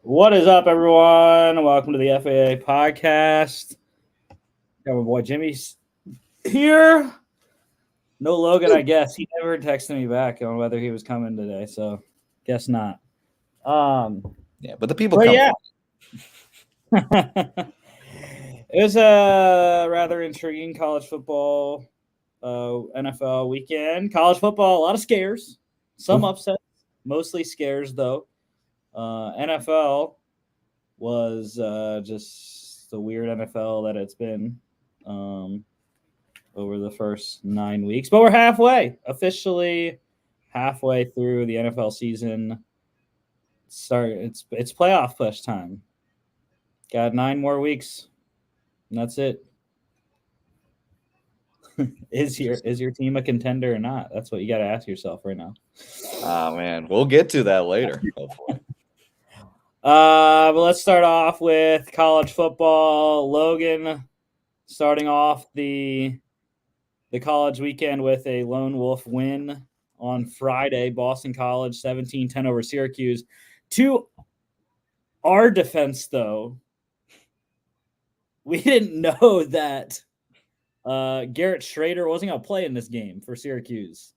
What is up, everyone? Welcome to the FAA podcast. Got my boy Jimmy's here. No Logan, I guess. He never texted me back on whether he was coming today, so guess not. Yeah, but the people But come. yeah. It was a rather intriguing college football, NFL weekend. College football, a lot of scares, some upsets, mostly scares though. NFL was just the weird NFL that it's been over the first 9 weeks. But we're officially halfway through the NFL season. It's playoff push time. Got 9 more weeks, and that's it. Is your team a contender or not? That's what you got to ask yourself right now. Oh man, we'll get to that later. Hopefully. But let's start off with college football. Logan starting off the college weekend with a lone wolf win on Friday. Boston College 17-10 over Syracuse. To our defense, though, we didn't know that Garrett Schrader wasn't going to play in this game for Syracuse.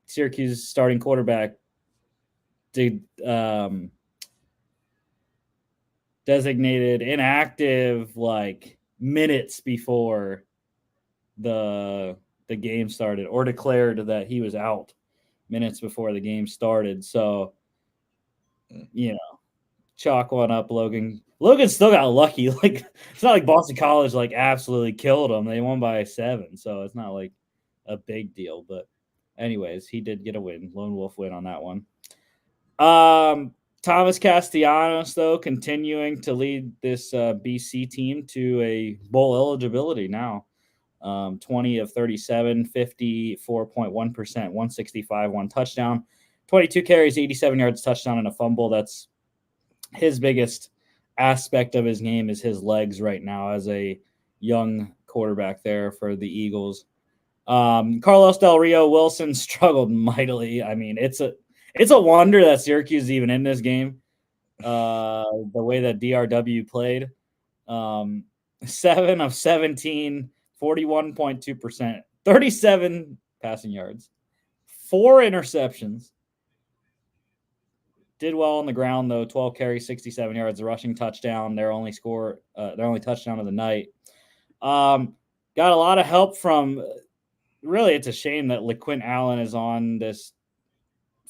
Syracuse starting quarterback designated inactive like minutes before the game started, or declared that he was out minutes before the game started. So, chalk one up, Logan. Logan still got lucky. Like, it's not like Boston College like absolutely killed them. They won by 7, so it's not like a big deal. But anyways, he did get a win, lone wolf win on that one. Thomas Castellanos, though, continuing to lead this BC team to a bowl eligibility now. 20 of 37, 54.1%, 165, 1 touchdown, 22 carries, 87 yards, touchdown, and a fumble. That's his biggest aspect of his game, is his legs right now as a young quarterback there for the Eagles. Carlos Del Rio Wilson struggled mightily. I mean, it's a wonder that Syracuse is even in this game. The way that DRW played. 7 of 17, 41.2%, 37 passing yards, 4 interceptions. Did well on the ground though. 12 carries, 67 yards, a rushing touchdown. Their only touchdown of the night. Got a lot of help from. Really, it's a shame that LeQuint Allen is on this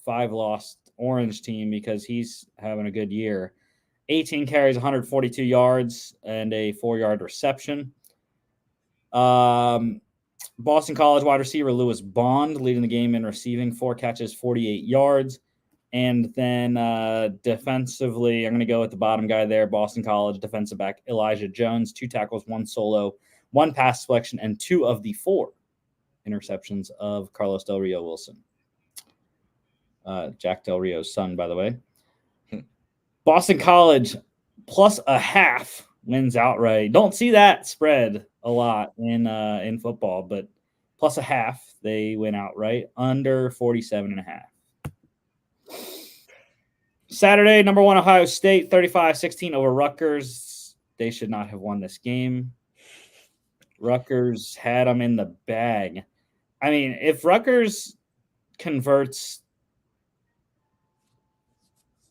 5-loss Orange team because he's having a good year. 18 carries, 142 yards, and a 4-yard reception. Boston College wide receiver Lewis Bond leading the game in receiving, 4 catches, 48 yards. And then defensively, I'm going to go with the bottom guy there, Boston College defensive back Elijah Jones, 2 tackles, 1 solo, 1 pass deflection, and 2 of the 4 interceptions of Carlos Del Rio Wilson. Jack Del Rio's son, by the way. Boston College plus a half wins outright. Don't see that spread a lot in football, but plus a half, they win outright, under 47.5. Saturday, number 1 Ohio State, 35-16 over Rutgers. They should not have won this game. Rutgers had them in the bag. I mean, if Rutgers converts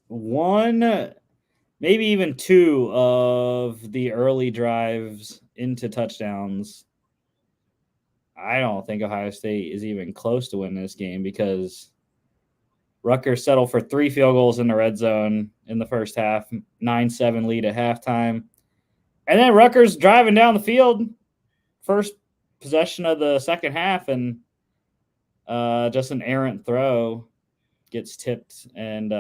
1, maybe even 2 of the early drives into touchdowns, I don't think Ohio State is even close to winning this game, because Rutgers settled for 3 field goals in the red zone in the first half, 9-7 lead at halftime. And then Rutgers driving down the field, first possession of the second half, and just an errant throw gets tipped, and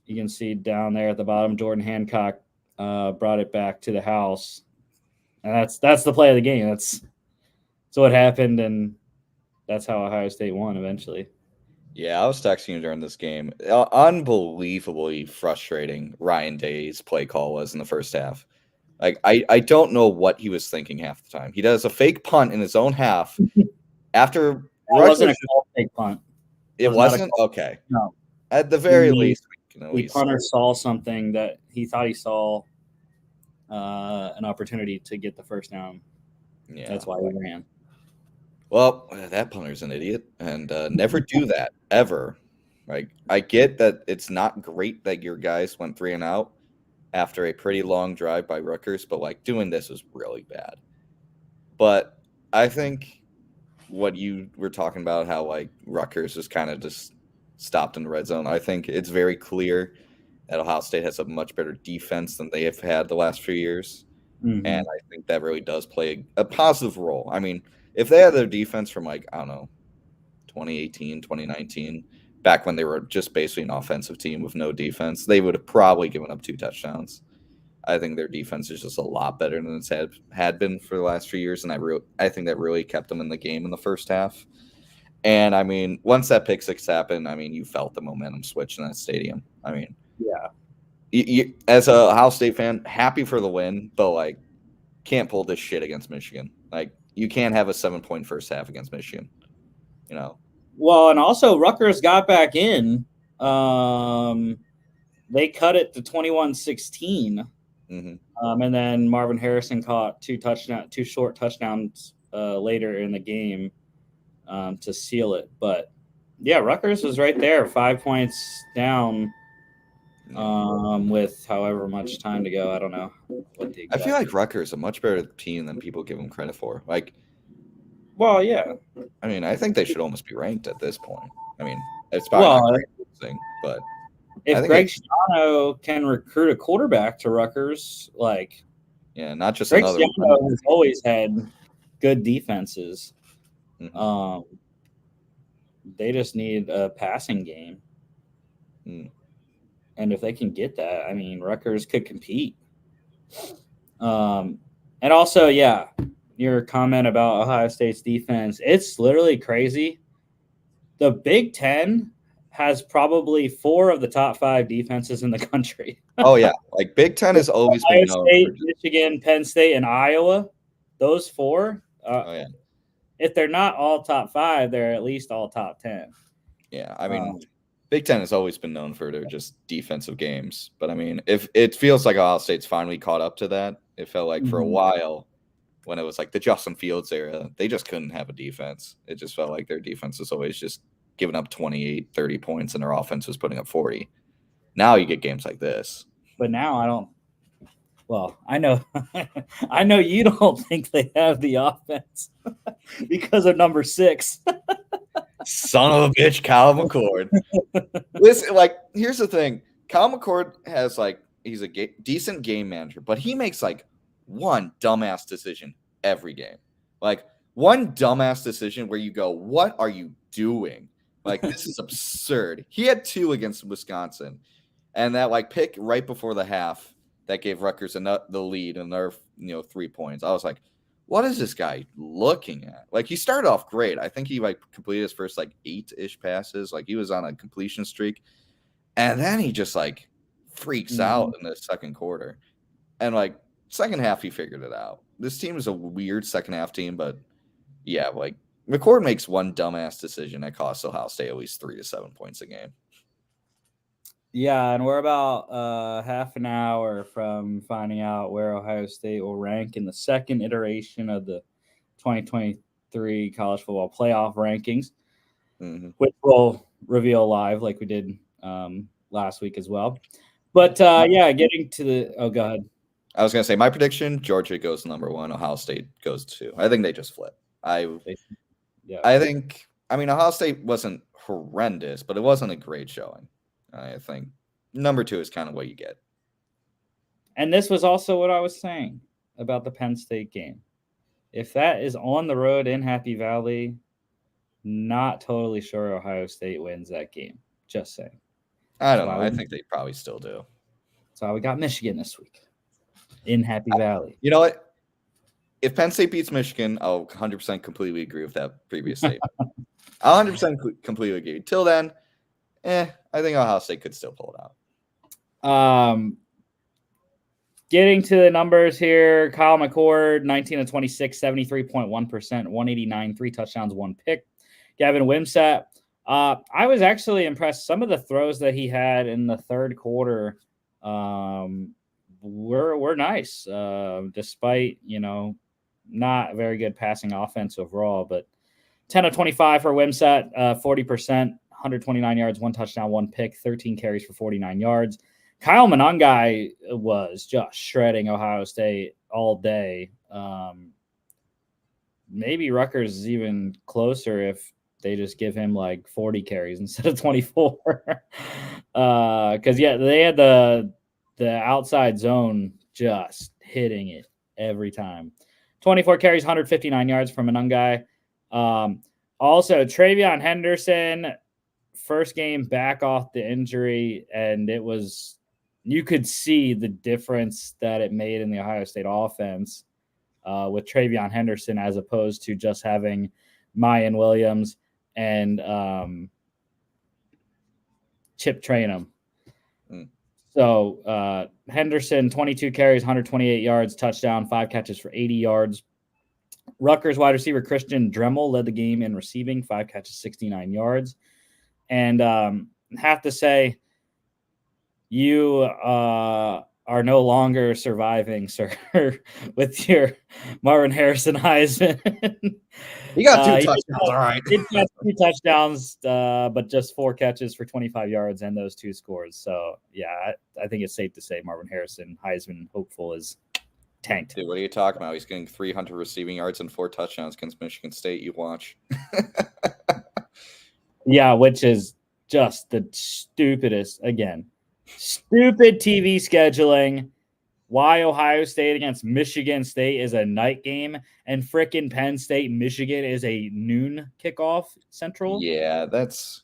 you can see down there at the bottom, Jordan Hancock brought it back to the house. And that's the play of the game. That's what happened, and that's how Ohio State won eventually. Yeah, I was texting you during this game. Unbelievably frustrating Ryan Day's play call was in the first half. Like, I don't know what he was thinking half the time. He does a fake punt in his own half after That wasn't a fake punt. It wasn't? Okay. No. At the very least, can at The least. punter saw something that he thought he saw an opportunity to get the first down. Yeah, That's why he ran. Well, that punter's an idiot, and never do that ever. Like, I get that it's not great that your guys went 3 and out after a pretty long drive by Rutgers, but like doing this was really bad. But I think what you were talking about, how like Rutgers is kind of just stopped in the red zone. I think it's very clear that Ohio State has a much better defense than they have had the last few years. Mm-hmm. And I think that really does play a positive role. I mean, if they had their defense from like, I don't know, 2018, 2019, back when they were just basically an offensive team with no defense, they would have probably given up 2 touchdowns. I think their defense is just a lot better than it's had been for the last few years, and I think that really kept them in the game in the first half. And I mean, once that pick six happened, I mean, you felt the momentum switch in that stadium. I mean, Yeah. you, as a Ohio State fan, happy for the win, but like, can't pull this shit against Michigan. Like, you can't have a 7-point first half against Michigan. You know. Well, and also Rutgers got back in. They cut it to 21-16. Mm-hmm. And then Marvin Harrison caught 2 short touchdowns later in the game to seal it. But yeah, Rutgers was right there, 5 points down with however much time to go. I don't know what the exact. I feel like Rutgers is a much better team than people give them credit for. Like, well, yeah. I mean, I think they should almost be ranked at this point. I mean, it's probably not a great thing, but if Greg Schiano can recruit a quarterback to Rutgers, like, yeah, not just Greg another. Schiano has always had good defenses. Mm-hmm. They just need a passing game. And if they can get that, I mean, Rutgers could compete. And also, yeah, your comment about Ohio State's defense, it's literally crazy. The Big Ten has probably 4 of the top 5 defenses in the country. Oh, yeah. Like, Big Ten has always been known State, Michigan, Penn State, and Iowa. Those 4. If they're not all top 5, they're at least all top 10. Yeah, I mean, Big Ten has always been known for their just defensive games. But, I mean, if it feels like Ohio State's finally caught up to that. It felt like for a while when it was like the Justin Fields era, they just couldn't have a defense. It just felt like their defense was always just giving up 28, 30 points, and their offense was putting up 40. Now you get games like this. But now I don't. Well, I know you don't think they have the offense because of number 6. Son of a bitch, Kyle McCord. Listen, like, here's the thing. Kyle McCord has, like, he's a decent game manager, but he makes, like, one dumbass decision every game. Like, one dumbass decision where you go, what are you doing? Like, this is absurd. He had 2 against Wisconsin. And that, like, pick right before the half that gave Rutgers the lead and their 3 points. I was like, what is this guy looking at? Like, he started off great. I think he, like, completed his first, like, 8-ish passes. Like, he was on a completion streak. And then he just, like, freaks out in the second quarter. And, like, second half, he figured it out. This team is a weird second half team, but, yeah, like, McCord makes one dumbass decision that costs Ohio State at least 3 to 7 points a game. Yeah, and we're about half an hour from finding out where Ohio State will rank in the second iteration of the 2023 college football playoff rankings, which we'll reveal live like we did last week as well. But, yeah, getting to the – oh, go ahead. I was going to say my prediction, Georgia goes number 1, Ohio State goes 2. I think they just flip. I think – I mean, Ohio State wasn't horrendous, but it wasn't a great showing. I think number 2 is kind of what you get. And this was also what I was saying about the Penn State game. If that is on the road in Happy Valley, not totally sure Ohio State wins that game. Just saying. I don't know. I think they probably still do. So we got Michigan this week in Happy Valley. You know what? If Penn State beats Michigan, I'll 100% completely agree with that previous statement. I'll 100% completely agree. Till then, I think Ohio State could still pull it out. Getting to the numbers here, Kyle McCord, 19 of 26, 73.1%, 189, 3 touchdowns, 1 pick. Gavin Wimsatt, I was actually impressed. Some of the throws that he had in the third quarter were nice, despite not a very good passing offense overall. But 10 of 25 for Wimsatt, 40%, 129 yards, 1 touchdown, 1 pick, 13 carries for 49 yards. Kyle Monangai was just shredding Ohio State all day. Maybe Rutgers is even closer if they just give him like 40 carries instead of 24. Because they had the outside zone just hitting it every time. 24 carries, 159 yards from Monangai. Also, Travion Henderson, first game back off the injury, and you could see the difference that it made in the Ohio State offense with Travion Henderson as opposed to just having Mayan Williams and Chip Trainum. So Henderson, 22 carries, 128 yards, touchdown, 5 catches for 80 yards. Rutgers wide receiver Christian Dremel led the game in receiving, 5 catches, 69 yards. And have to say, you are no longer surviving, sir, with your Marvin Harrison Heisman. He got 2 touchdowns, all right. He got 2 touchdowns, but just 4 catches for 25 yards and those 2 scores. So, yeah, I think it's safe to say Marvin Harrison, Heisman hopeful, is tanked. Dude, what are you talking about? He's getting 300 receiving yards and 4 touchdowns against Michigan State. You watch. Yeah, which is just the stupidest, again, stupid TV scheduling. Why Ohio State against Michigan State is a night game and frickin' Penn State, Michigan is a noon kickoff central. Yeah, that's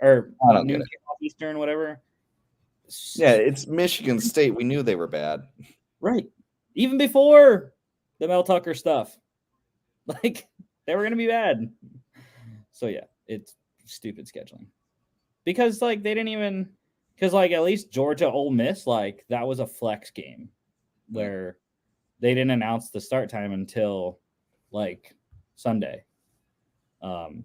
or noon kickoff Eastern, whatever. Yeah, it's Michigan State. We knew they were bad. Right. Even before the Mel Tucker stuff. Like, they were going to be bad. So, yeah, it's stupid scheduling. Because, like, they didn't even – because, like, at least Georgia Ole Miss, like, that was a flex game where they didn't announce the start time until, like, Sunday. And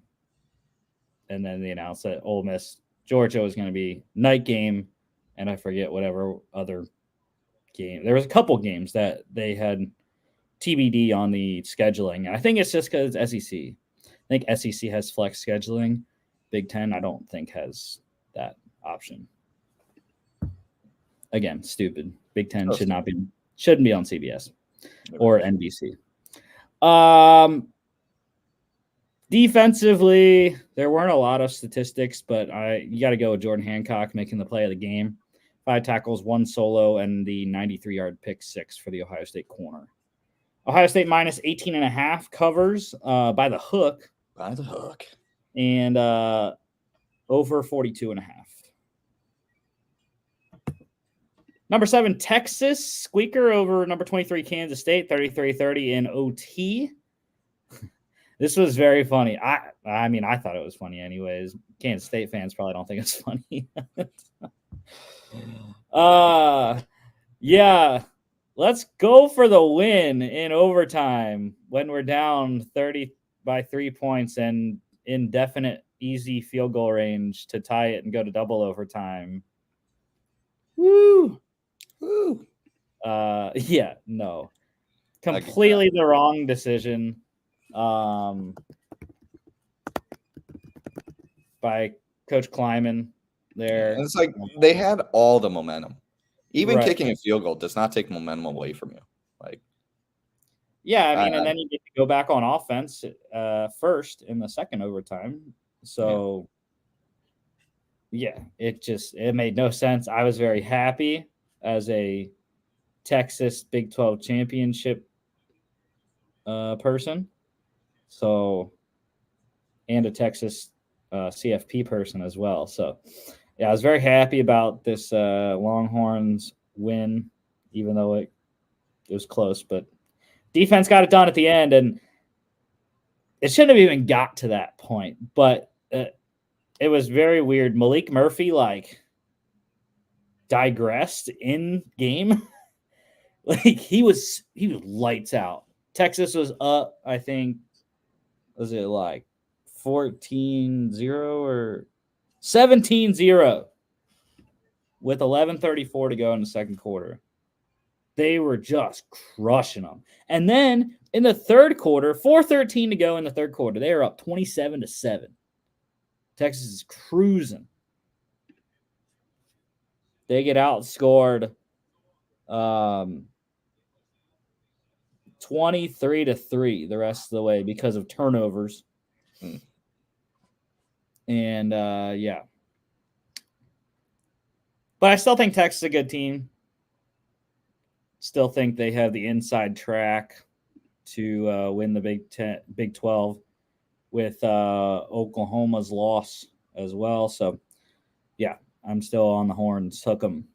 then they announced that Ole Miss Georgia was going to be night game, and I forget whatever other game. There was a couple games that they had TBD on the scheduling. I think it's just because SEC. I think SEC has flex scheduling. Big Ten, I don't think, has that option. Again, stupid. Big Ten shouldn't be on CBS or NBC. Defensively, there weren't a lot of statistics, but you got to go with Jordan Hancock making the play of the game. 5 tackles, 1 solo, and the 93-yard pick 6 for the Ohio State corner. Ohio State minus 18.5 covers by the hook. By the hook. And over 42.5. Number 7, Texas. Squeaker over number 23, Kansas State, 33-30 in OT. This was very funny. I mean, I thought it was funny anyways. Kansas State fans probably don't think it's funny. Yeah. Let's go for the win in overtime when we're down 30 by 3 points and indefinite easy field goal range to tie it and go to double overtime. Woo! Woo! Yeah, no. Completely the wrong decision. By Coach Kleiman there. And it's like they had all the momentum. Even kicking a field goal does not take momentum away from you. Like, yeah, I mean, and then you get to go back on offense first in the second overtime. So, yeah, it made no sense. I was very happy as a Texas Big 12 championship person. So, and a Texas CFP person as well. So, yeah, I was very happy about this Longhorns win, even though it was close. But defense got it done at the end, and it shouldn't have even got to that point. But it was very weird. Malik Murphy, like, digressed in game. Like, he was lights out. Texas was up, I think, was it like 14-0 or 17-0 with 11:34 to go in the second quarter. They were just crushing them. And then in the third quarter, 4:13 to go in the third quarter, they are up 27-7. Texas is cruising. They get outscored 23-3 the rest of the way because of turnovers. And yeah. But I still think Texas is a good team. Still think they have the inside track to win the Big 12 with Oklahoma's loss as well. So, yeah, I'm still on the horns. Hook 'em.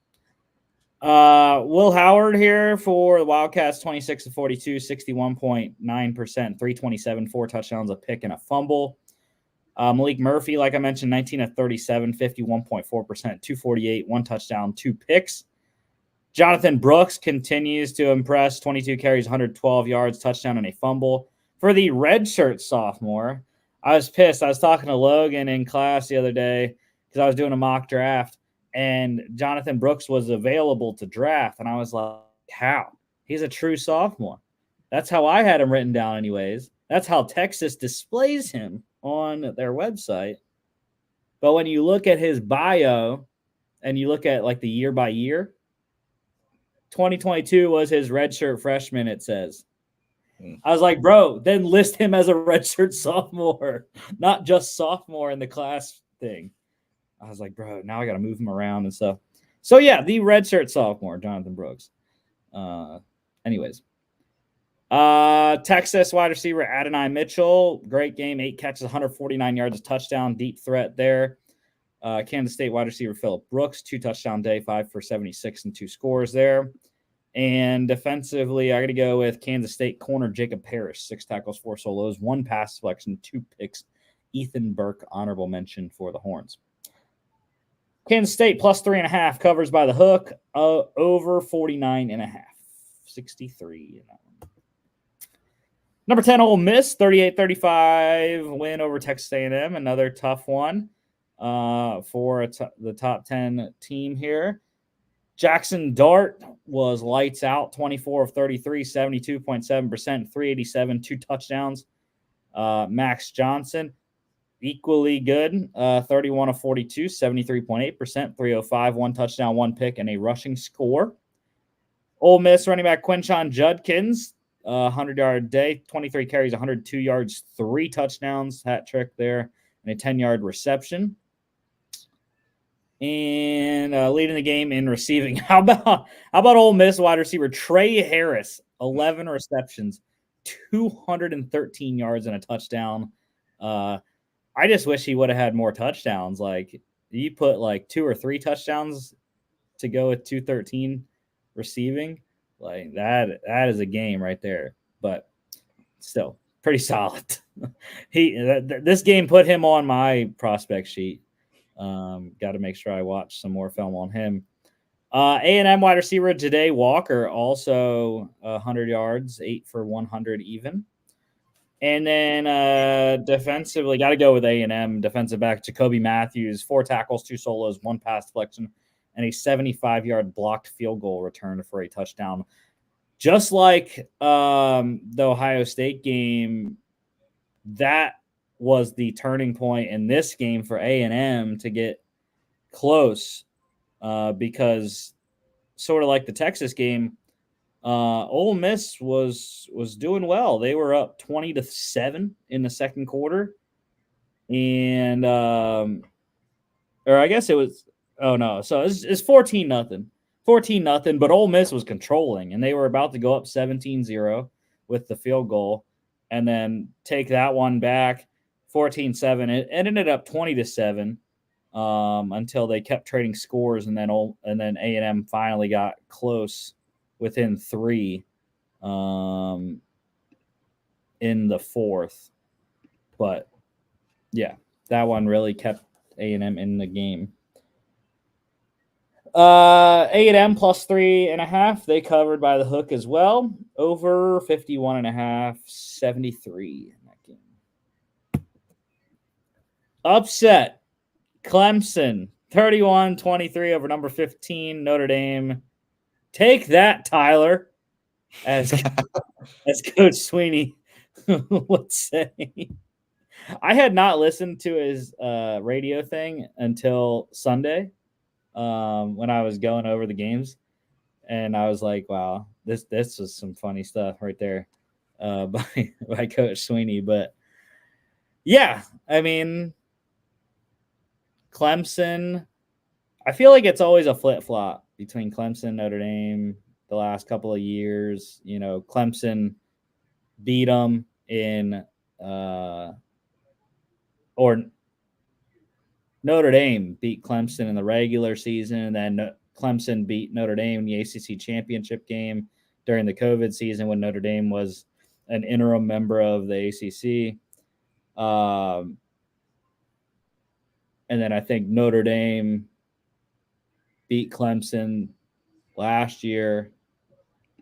Will Howard here for the Wildcats, 26-42, 61.9%, 327, 4 touchdowns, a pick, and a fumble. Malik Murphy, like I mentioned, 19-37, 51.4%, 248, 1 touchdown, 2 picks. Jonathan Brooks continues to impress, 22 carries, 112 yards, touchdown, and a fumble. For the redshirt sophomore, I was pissed. I was talking to Logan in class the other day because I was doing a mock draft, and Jonathan Brooks was available to draft. And I was like, how? He's a true sophomore. That's how I had him written down anyways. That's how Texas displays him on their website. But when you look at his bio and you look at like the year by year, 2022 was his redshirt freshman, it says. I was like, bro, then list him as a redshirt sophomore, not just sophomore in the class thing. I was like, bro, now I got to move him around and stuff. So, yeah, the redshirt sophomore, Jonathan Brooks. Anyways. Texas wide receiver Adonai Mitchell. Great game. 8 catches, 149 yards, a touchdown. Deep threat there. Kansas State wide receiver Phillip Brooks. 2 touchdown day, 5 for 76 and 2 scores there. And defensively, I got to go with Kansas State corner Jacob Parrish. 6 tackles, 4 solos, 1 pass deflection, 2 picks. Ethan Burke, honorable mention for the Horns. Kansas State plus 3.5 covers by the hook. Over 49.5. 63. Number 10, Ole Miss, 38-35 win over Texas A&M. Another tough one for the top 10 team here. Jackson Dart was lights out, 24 of 33, 72.7%, 387, 2 touchdowns. Max Johnson, equally good, 31 of 42, 73.8%, 305, 1 touchdown, 1 pick, and a rushing score. Ole Miss running back Quinshon Judkins, 100-yard day, 23 carries, 102 yards, 3 touchdowns, hat trick there, and a 10-yard reception. And leading the game in receiving. How about Ole Miss wide receiver Trey Harris, 11 receptions, 213 yards, and a touchdown. I just wish he would have had more touchdowns. Like, you put like 2 or 3 touchdowns to go with 213 receiving. Like, that is a game right there. But still, pretty solid. This game put him on my prospect sheet. Got to make sure I watch some more film on him. A&M wide receiver Ja'Day Walker, also 100 yards, 8 for 100 even. And then defensively, got to go with A&M defensive back Jacoby Matthews, 4 tackles, 2 solos, 1 pass deflection, and a 75-yard blocked field goal return for a touchdown. Just like the Ohio State game, that was the turning point in this game for A&M to get close because sort of like the Texas game, Ole Miss was doing well. They were up 20-7 in the second quarter. And or I guess it was so it's 14-0. 14-0, but Ole Miss was controlling, and they were about to go up 17-0 with the field goal and then take that one back 14-7. It ended up 20-7 until they kept trading scores, and then A&M finally got close within 3 in the fourth. But yeah, that one really kept A&M in the game. A&M plus 3.5. They covered by the hook as well. Over 51.5, 73 in that game. Upset. Clemson, 31-23 over number 15, Notre Dame. Take that, Tyler, as Coach Sweeney would say. I had not listened to his radio thing until Sunday when I was going over the games, and I was like, "Wow, this was some funny stuff right there by Coach Sweeney." But yeah, I mean, Clemson. I feel like it's always a flip flop between Clemson and Notre Dame the last couple of years. You know, Clemson beat them in or Notre Dame beat Clemson in the regular season, and then Clemson beat Notre Dame in the ACC championship game during the COVID season when Notre Dame was an interim member of the ACC. And then I think Notre Dame beat Clemson last year,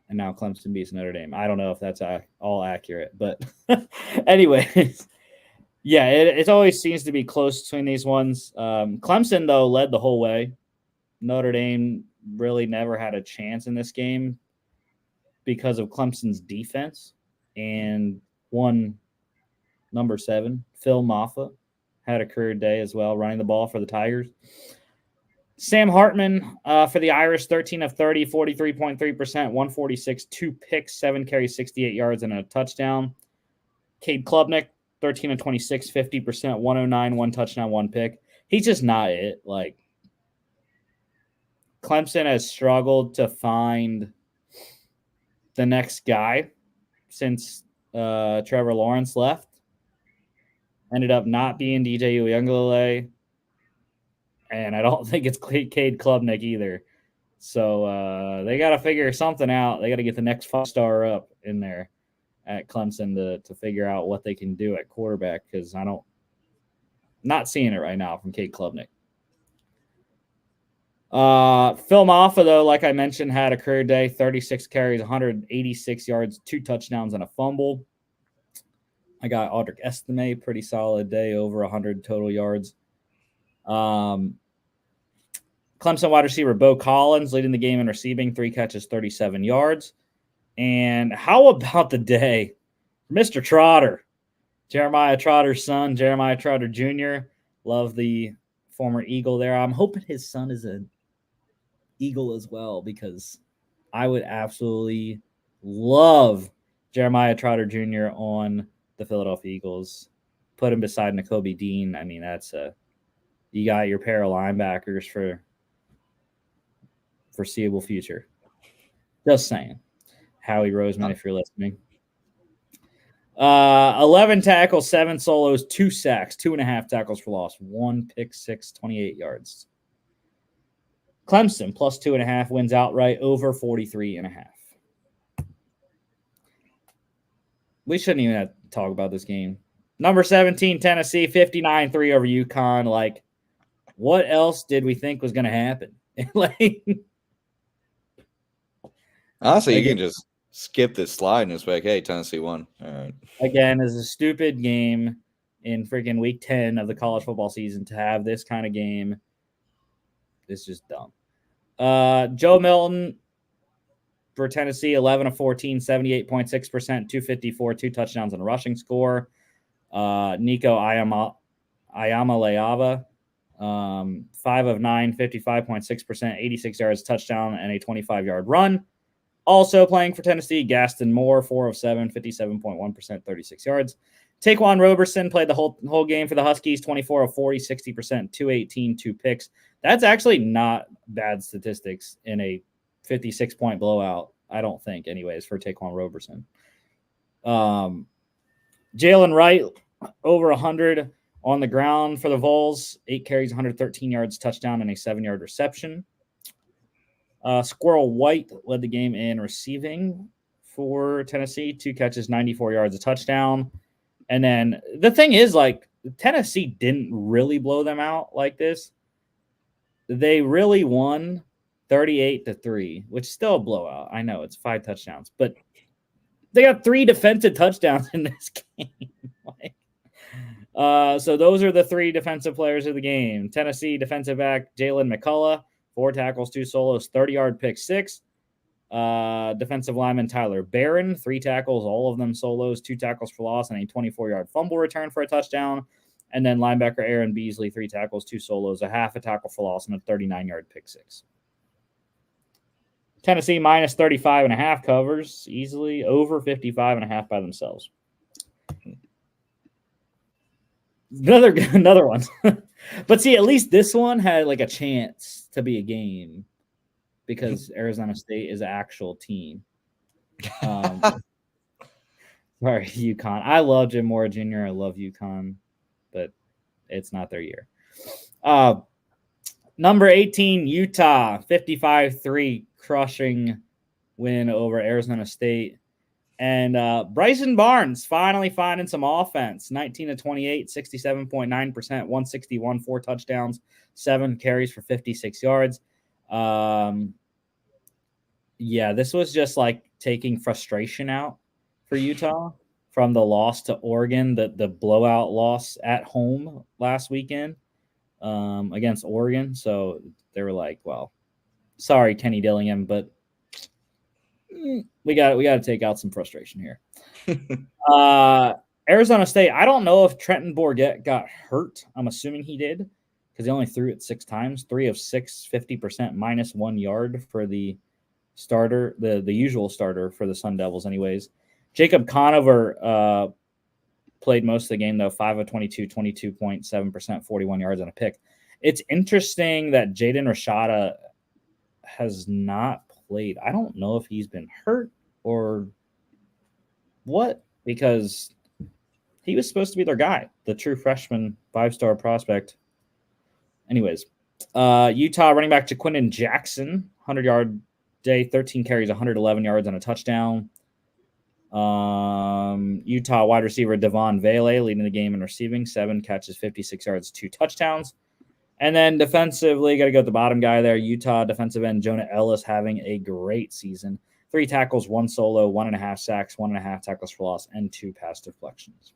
and now Clemson beats Notre Dame. I don't know if that's all accurate, but anyways, yeah, it always seems to be close between these ones. Clemson, though, led the whole way. Notre Dame really never had a chance in this game because of Clemson's defense. And one number 7, Phil Maffa, had a career day as well, running the ball for the Tigers. Sam Hartman for the Irish, 13 of 30, 43.3%, 146, 2 picks, 7 carries, 68 yards, and a touchdown. Cade Klubnik, 13 of 26, 50%, 109, 1 touchdown, 1 pick. He's just not it. Like, Clemson has struggled to find the next guy since Trevor Lawrence left. Ended up not being DJ Uiagalelei, and I don't think it's Cade Klubnik either. So they got to figure something out. They got to get the next 5-star up in there at Clemson to figure out what they can do at quarterback, because not seeing it right now from Cade Klubnik. Phil Maffa, though, like I mentioned, had a career day, 36 carries, 186 yards, 2 touchdowns, and a fumble. I got Audric Estime, pretty solid day, over 100 total yards. Clemson wide receiver Bo Collins leading the game in receiving, 3 catches, 37 yards. And how about the day, Mr. Trotter, Jeremiah Trotter's son, Jeremiah Trotter Jr. Love the former Eagle there. I'm hoping his son is an Eagle as well, because I would absolutely love Jeremiah Trotter Jr. on the Philadelphia Eagles. Put him beside Nakobe Dean. I mean, that's you got your pair of linebackers for foreseeable future. Just saying. Howie Roseman, if you're listening. 11 tackles, 7 solos, 2 sacks, 2.5 tackles for loss, 1 pick six, 28 yards. Clemson plus 2.5 wins outright, over 43.5. We shouldn't even have to talk about this game. Number 17, Tennessee, 59-3 over UConn. Like, what else did we think was going to happen? Honestly, you can just skip this slide and it's like, hey, Tennessee won. All right. Again, it's a stupid game in freaking week 10 of the college football season to have this kind of game. It's just dumb. Joe Milton for Tennessee, 11 of 14, 78.6%, 254, 2 touchdowns and a rushing score. Nico Ayamaleava, 5 of 9, 55.6%, 86 yards, touchdown, and a 25-yard run. Also playing for Tennessee, Gaston Moore, 4 of 7, 57.1%, 36 yards. Taquan Roberson played the whole game for the Huskies, 24 of 40, 60%, 218, 2 picks. That's actually not bad statistics in a 56-point blowout, I don't think, anyways, for Taquan Roberson. Jalen Wright, over 100 on the ground for the Vols, 8 carries, 113 yards, touchdown, and a 7-yard reception. Squirrel White led the game in receiving for Tennessee, 2 catches, 94 yards, a touchdown. And then the thing is, like, Tennessee didn't really blow them out like this. They really won 38-3, which is still a blowout. I know it's 5 touchdowns, but they got 3 defensive touchdowns in this game. So those are the 3 defensive players of the game. Tennessee defensive back Jalen McCullough, 4 tackles, 2 solos, 30-yard pick 6. Defensive lineman Tyler Barron, 3 tackles, all of them solos, 2 tackles for loss, and a 24-yard fumble return for a touchdown. And then linebacker Aaron Beasley, 3 tackles, 2 solos, a half a tackle for loss, and a 39-yard pick 6. Tennessee minus 35.5 covers easily, over 55.5 by themselves. Another one. But see, at least this one had like a chance to be a game because Arizona State is an actual team. Sorry, UConn. I love Jim Mora Jr. I love UConn, but it's not their year. Number 18, Utah, 55-3 crushing win over Arizona State. And Bryson Barnes finally finding some offense. 19-28, 67.9%, 161, 4 touchdowns, 7 carries for 56 yards. Yeah, this was just like taking frustration out for Utah from the loss to Oregon, the blowout loss at home last weekend against Oregon. So they were like, well, sorry, Kenny Dillingham, but we got to take out some frustration here. Arizona State, I don't know if Trenton Bourguet got hurt. I'm assuming he did because he only threw it 6 times, 3 of 6, 50%, minus 1 yard for the starter, the usual starter for the Sun Devils anyways. Jacob Conover played most of the game, though, 5 of 22, 22.7%, 41 yards and a pick. It's interesting that Jaden Rashada has not played. I don't know if he's been hurt or what, because he was supposed to be their guy, the true freshman 5-star prospect. Anyways, Utah running back Jaquindon Jackson, 100-yard day, 13 carries, 111 yards and a touchdown. Utah wide receiver Devon Vele leading the game in receiving, 7 catches, 56 yards, 2 touchdowns. And then defensively, got to go with the bottom guy there. Utah defensive end Jonah Ellis having a great season. 3 tackles, 1 solo, 1.5 sacks, 1.5 tackles for loss, and 2 pass deflections.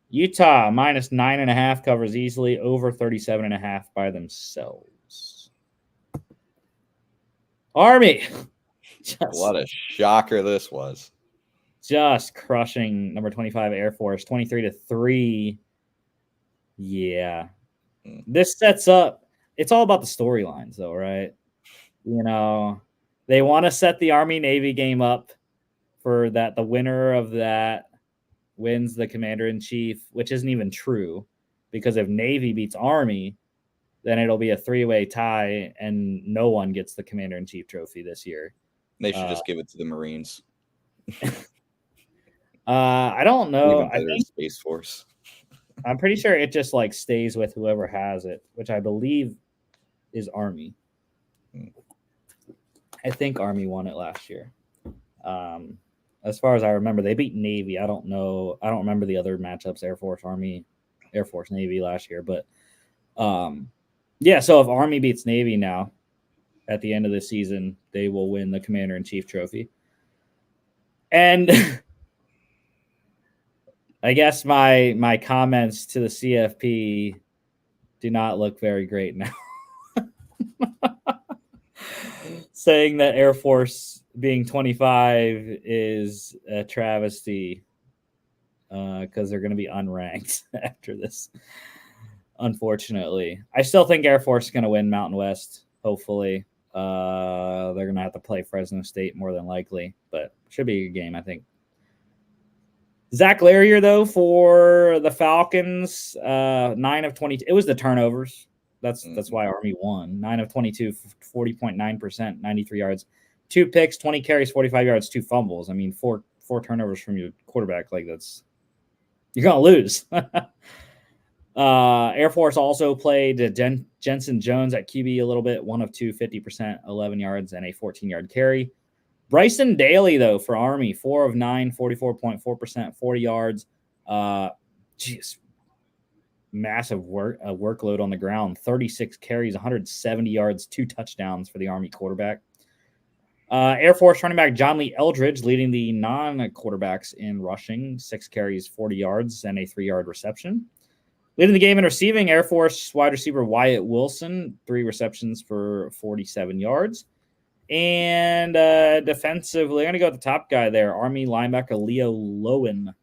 Utah minus 9.5 covers easily, over 37.5 by themselves. Army. What a shocker this was. Just crushing number 25 Air Force, 23-3. Yeah. This sets up, it's all about the storylines though, right? You know, they want to set the Army-Navy game up for that. The winner of that wins the Commander-in-Chief, which isn't even true because if Navy beats Army, then it'll be a 3-way tie and no one gets the Commander-in-Chief trophy this year. They should just give it to the Marines. I don't know. I think Space Force. I'm pretty sure it just like stays with whoever has it, which I believe is Army. I think Army won it last year. As far as I remember, they beat Navy. I don't know. I don't remember the other matchups, Air Force, Army, Air Force, Navy last year. But yeah, so if Army beats Navy now at the end of the season, they will win the Commander-in-Chief trophy. And I guess my comments to the CFP do not look very great now. Saying that Air Force being 25 is a travesty because they're going to be unranked after this, unfortunately. I still think Air Force is going to win Mountain West, hopefully. They're going to have to play Fresno State more than likely, but should be a good game, I think. Zach Larrier, though, for the Falcons, 9 of 22. It was the turnovers. That's why Army won. 9 of 22, 40.9%, 93 yards. 2 picks, 20 carries, 45 yards, 2 fumbles. I mean, four turnovers from your quarterback. Like, that's – you're going to lose. Air Force also played Jensen Jones at QB a little bit. 1 of 2, 50%, 11 yards, and a 14-yard carry. Bryson Daly, though, for Army, 4 of 9, 44.4%, 40 yards. Massive workload on the ground. 36 carries, 170 yards, 2 touchdowns for the Army quarterback. Air Force running back John Lee Eldridge leading the non-quarterbacks in rushing, 6 carries, 40 yards, and a 3-yard reception. Leading the game in receiving, Air Force wide receiver Wyatt Wilson, 3 receptions for 47 yards. And defensively, I'm going to go with the top guy there, Army linebacker Leo Lowen,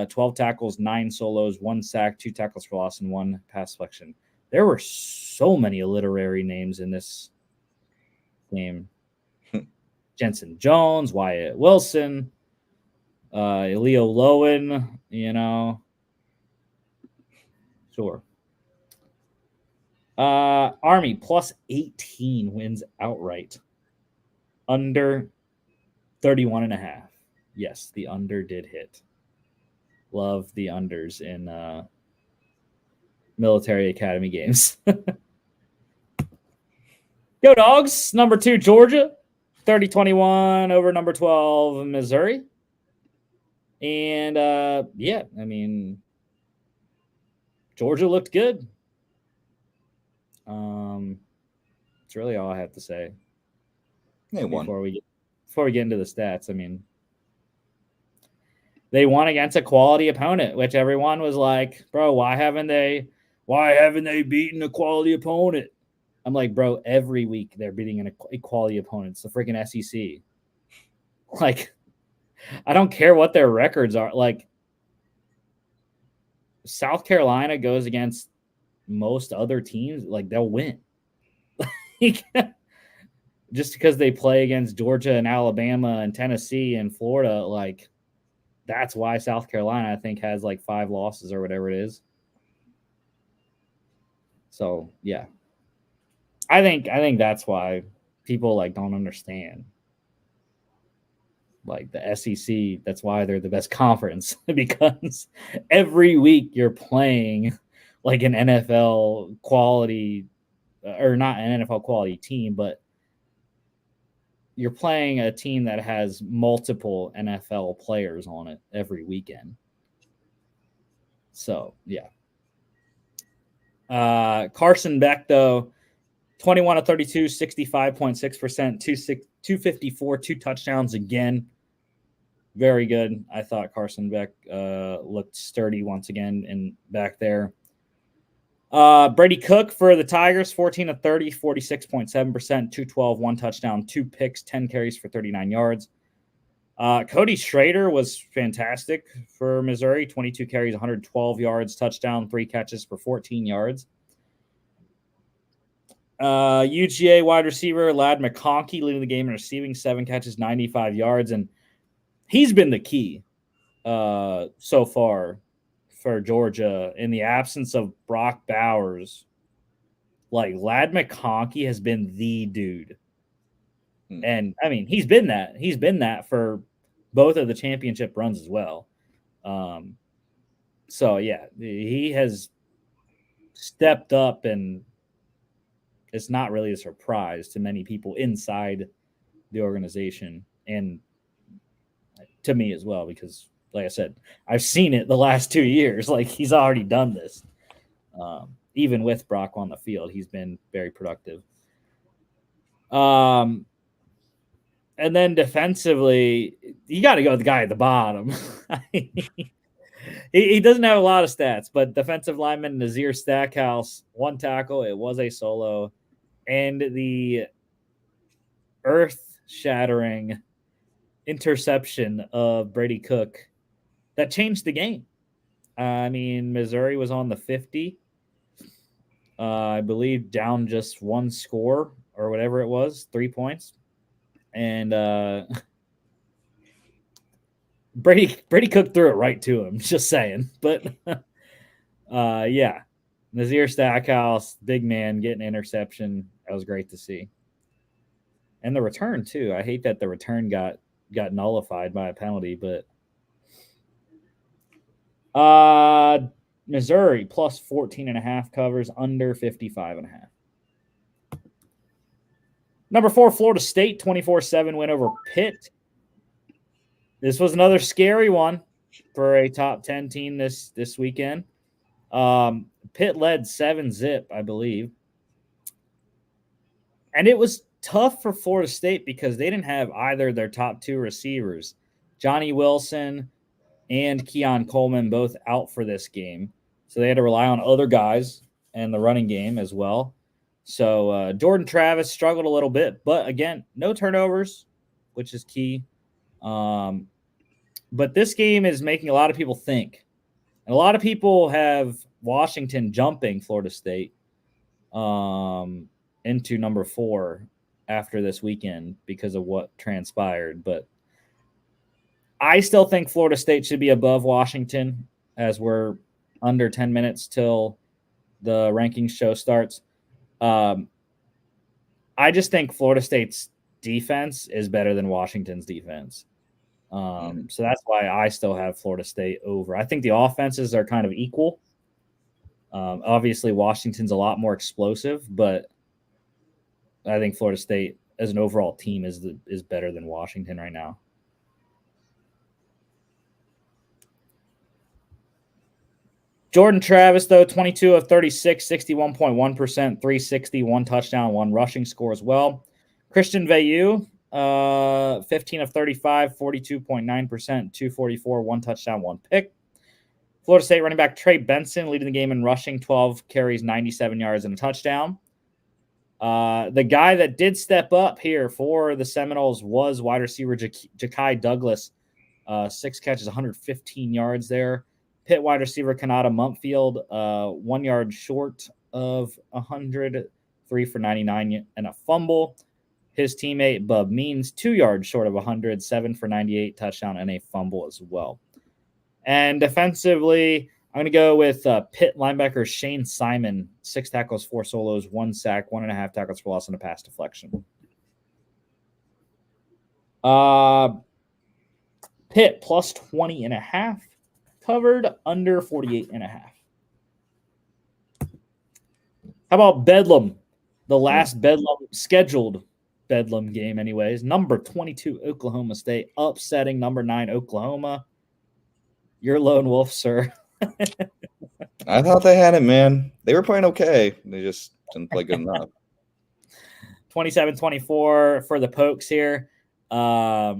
12 tackles, 9 solos, 1 sack, 2 tackles for loss, and 1 pass deflection. There were so many alliteratory names in this game. Jensen Jones, Wyatt Wilson, Leo Lowen, sure. Army plus 18 wins outright. Under 31.5. Yes, the under did hit. Love the unders in military academy games. Go Dogs. Number 2, Georgia. 30-21 over number 12, Missouri. And, Georgia looked good. It's really all I have to say. They won. Before we get into the stats, they won against a quality opponent, which everyone was like, bro, why haven't they beaten a quality opponent? I'm like, bro, every week they're beating a quality opponent. It's the freaking SEC. Like, I don't care what their records are. Like, South Carolina goes against most other teams, like, they'll win. Just because they play against Georgia and Alabama and Tennessee and Florida, like, that's why South Carolina, I think, has like 5 losses or whatever it is. So, yeah. I think that's why people like don't understand. Like the SEC, that's why they're the best conference, because every week you're playing like an NFL quality, or not an NFL quality team, but you're playing a team that has multiple NFL players on it every weekend. So, yeah. Carson Beck, though, 21 of 32, 65.6%, 254, 2 touchdowns again. Very good. I thought Carson Beck looked sturdy once again and back there. Brady Cook for the Tigers, 14 of 30, 46.7%, 212, 1 touchdown, 2 picks, 10 carries for 39 yards. Cody Schrader was fantastic for Missouri, 22 carries, 112 yards, touchdown, 3 catches for 14 yards. UGA wide receiver Ladd McConkey leading the game in receiving, 7 catches, 95 yards, and he's been the key so far for Georgia in the absence of Brock Bowers. Like, Ladd McConkey has been the dude. And he's been that for both of the championship runs as well. So yeah, he has stepped up, and it's not really a surprise to many people inside the organization and to me as well, because like I said, I've seen it the last 2 years. Like, he's already done this. Even with Brock on the field, he's been very productive. And then defensively, you got to go with the guy at the bottom. He doesn't have a lot of stats, but defensive lineman Nazir Stackhouse, 1 tackle. It was a solo. And the earth-shattering interception of Brady Cook that changed the game. Missouri was on the 50. I believe down just 1 score or whatever it was, 3 points. And Brady Cook threw it right to him, just saying. But yeah, Nazir Stackhouse, big man, getting an interception. That was great to see. And the return too. I hate that the return got nullified by a penalty, but Missouri plus 14.5 covers, under 55.5. Number 4, Florida State, 24-7 win over Pitt. This was another scary one for a top 10 team this weekend. Pitt led 7-0, I believe. And it was tough for Florida State because they didn't have either their top two receivers, Johnny Wilson and Keon Coleman, both out for this game. So they had to rely on other guys and the running game as well. So Jordan Travis struggled a little bit, but again, no turnovers, which is key. But this game is making a lot of people think. And a lot of people have Washington jumping Florida State into number 4 after this weekend because of what transpired. But I still think Florida State should be above Washington as we're under 10 minutes till the rankings show starts. I just think Florida State's defense is better than Washington's defense. So that's why I still have Florida State over. I think the offenses are kind of equal. Obviously, Washington's a lot more explosive, but I think Florida State as an overall team is better than Washington right now. Jordan Travis, though, 22 of 36, 61.1%, 360, 1 touchdown, 1 rushing score as well. Christian Veilleux, 15 of 35, 42.9%, 244, 1 touchdown, 1 pick. Florida State running back Trey Benson leading the game in rushing, 12 carries, 97 yards, and a touchdown. The guy that did step up here for the Seminoles was wide receiver Ja'Kai Douglas. 6 catches, 115 yards there. Pitt wide receiver Kanata Mumpfield, 1 yard short of 100, 3 for 99 and a fumble. His teammate Bub Means, 2 yards short of 100, 7 for 98, touchdown, and a fumble as well. And defensively, I'm going to go with Pitt linebacker Shane Simon, 6 tackles, 4 solos, 1 sack, 1.5 tackles for loss, and a pass deflection. Pitt plus 20.5, covered under 48.5. How about Bedlam? The last Bedlam scheduled Bedlam game anyways. Number 22 Oklahoma State upsetting number 9 Oklahoma. Your lone wolf, sir. I thought they had it, man. They were playing okay. They just didn't play good enough. 27-24 for the Pokes here. Yeah,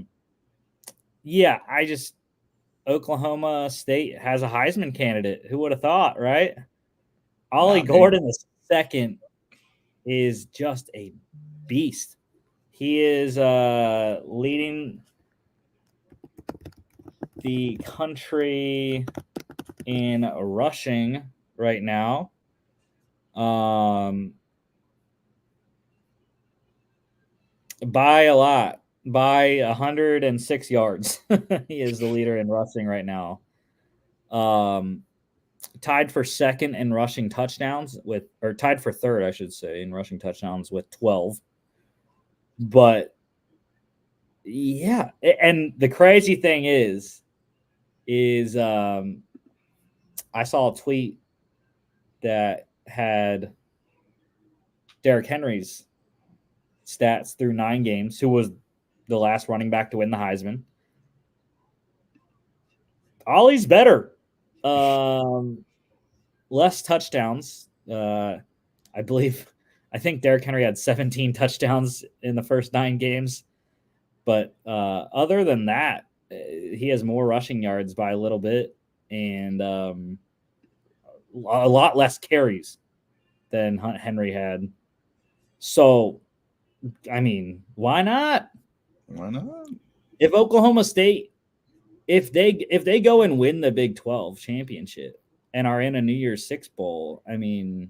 Oklahoma State has a Heisman candidate. Who would have thought, right? Ollie Gordon the second is just a beast. He is leading the country in rushing right now. By a lot. By 106 yards. He is the leader in rushing right now. Tied for second in rushing touchdowns or tied for third, I should say, in rushing touchdowns with 12. But yeah, and the crazy thing is I saw a tweet that had Derrick Henry's stats through 9 games, who was the last running back to win the Heisman. Ollie's better. Less touchdowns. I think Derrick Henry had 17 touchdowns in the first 9 games. But other than that, he has more rushing yards by a little bit and a lot less carries than Henry had. So, I mean, why not? Why not? If Oklahoma State, if they go and win the Big 12 championship and are in a New Year's Six bowl, I mean,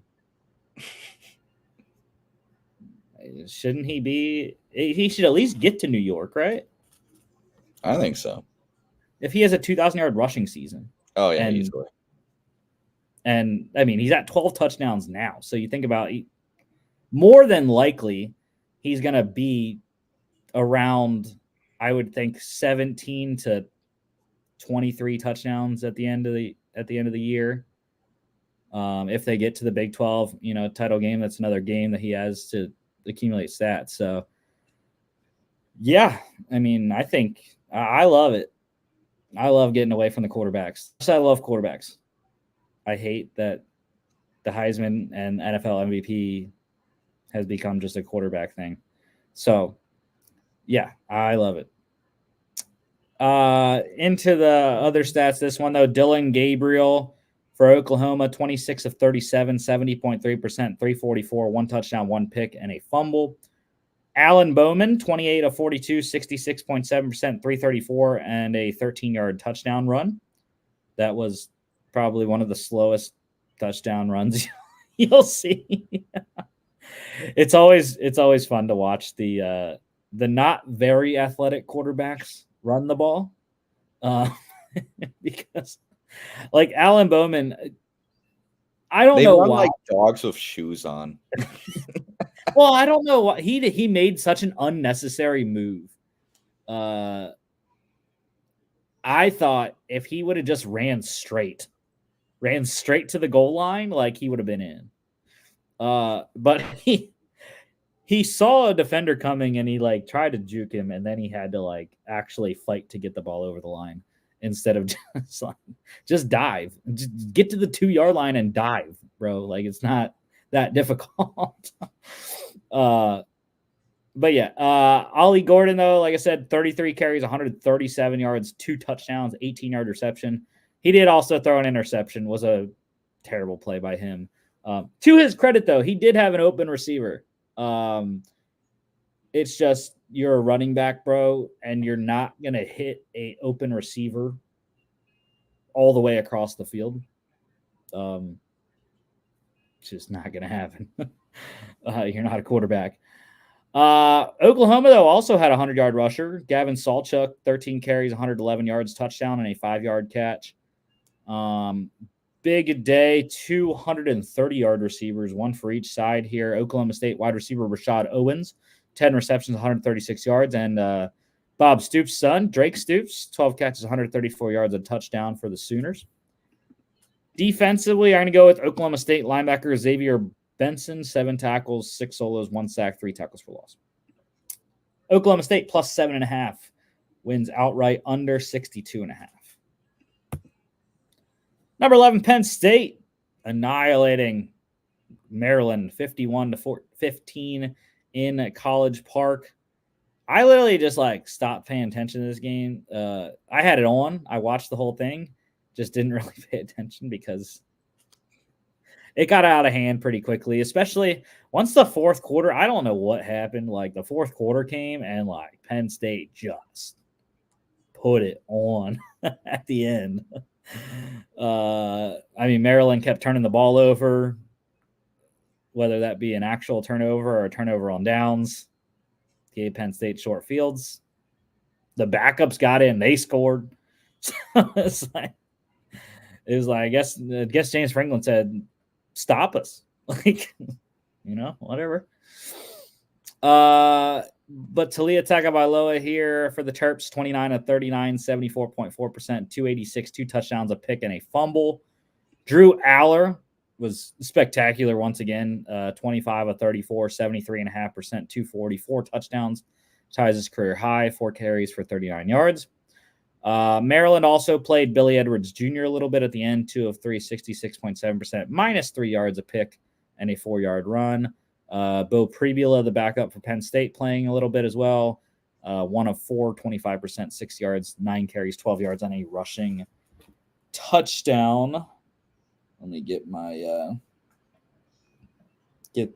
shouldn't he be? He should at least get to New York, right? I think so. If he has a 2,000-yard rushing season. Oh, yeah, easily. And, I mean, he's at 12 touchdowns now. So you think about more than likely he's going to be around, I would think, 17 to 23 touchdowns at the end of the year. If they get to the Big 12, title game, that's another game that he has to accumulate stats. So, yeah, I mean, I think I love it. I love getting away from the quarterbacks. I love quarterbacks. I hate that the Heisman and NFL MVP has become just a quarterback thing. So, yeah, I love it. Into the other stats, this one, though, Dylan Gabriel for Oklahoma, 26 of 37, 70.3%, 344, one touchdown, one pick, and a fumble. Alan Bowman, 28 of 42, 66.7%, 334, and a 13-yard touchdown run. That was probably one of the slowest touchdown runs you'll see. It's always fun to watch the not very athletic quarterbacks run the ball, because like Alan Bowman, I don't know run why. like dogs with shoes on. Well, I don't know why he made such an unnecessary move. I thought if he would have just ran straight to the goal line, like he would have been in. But he saw a defender coming and he like tried to juke him, and then he had to like actually fight to get the ball over the line instead of just dive. Just get to the 2-yard line and dive, bro. Like it's not that difficult. But yeah, Ollie Gordon, though, like I said, 33 carries, 137 yards, 2 touchdowns, 18-yard reception. He did also throw an interception. Was a terrible play by him. To his credit, though, he did have an open receiver. It's just you're a running back, bro, and you're not going to hit a open receiver all the way across the field. It's just not going to happen. You're not a quarterback. Oklahoma, though, also had a 100-yard rusher. Gavin Salchuk, 13 carries, 111 yards, touchdown, and a 5-yard catch. Big day, 230-yard receivers, one for each side here. Oklahoma State wide receiver Rashad Owens, 10 receptions, 136 yards. And Bob Stoops' son, Drake Stoops, 12 catches, 134 yards, a touchdown for the Sooners. Defensively, I'm going to go with Oklahoma State linebacker Xavier Benson, 7 tackles, 6 solos, 1 sack, 3 tackles for loss. Oklahoma State plus 7.5 wins outright under 62.5. Number 11, Penn State annihilating Maryland 51-15 in College Park. I literally just like stopped paying attention to this game. I had it on. I watched the whole thing. Just didn't really pay attention because it got out of hand pretty quickly, especially once the fourth quarter. I don't know what happened. Like the fourth quarter came and like Penn State just put it on at the end. I mean, Maryland kept turning the ball over, whether that be an actual turnover or a turnover on downs. Gave Penn State short fields. The backups got in. They scored. So it was like, I guess James Franklin said, stop us. Like, whatever. But Talia Tagovailoa here for the Terps, 29 of 39, 74.4%, 286, 2 touchdowns, a pick, and a fumble. Drew Aller was spectacular once again, 25 of 34, 73.5%, 244 touchdowns, ties his career high, 4 carries for 39 yards. Maryland also played Billy Edwards Jr. a little bit at the end, 2 of 3, 66.7%, minus 3 yards a pick and a 4-yard run. Bo Prebula, the backup for Penn State, playing a little bit as well. 1 of 4, 25%, 6 yards, 9 carries, 12 yards on a rushing touchdown. Let me get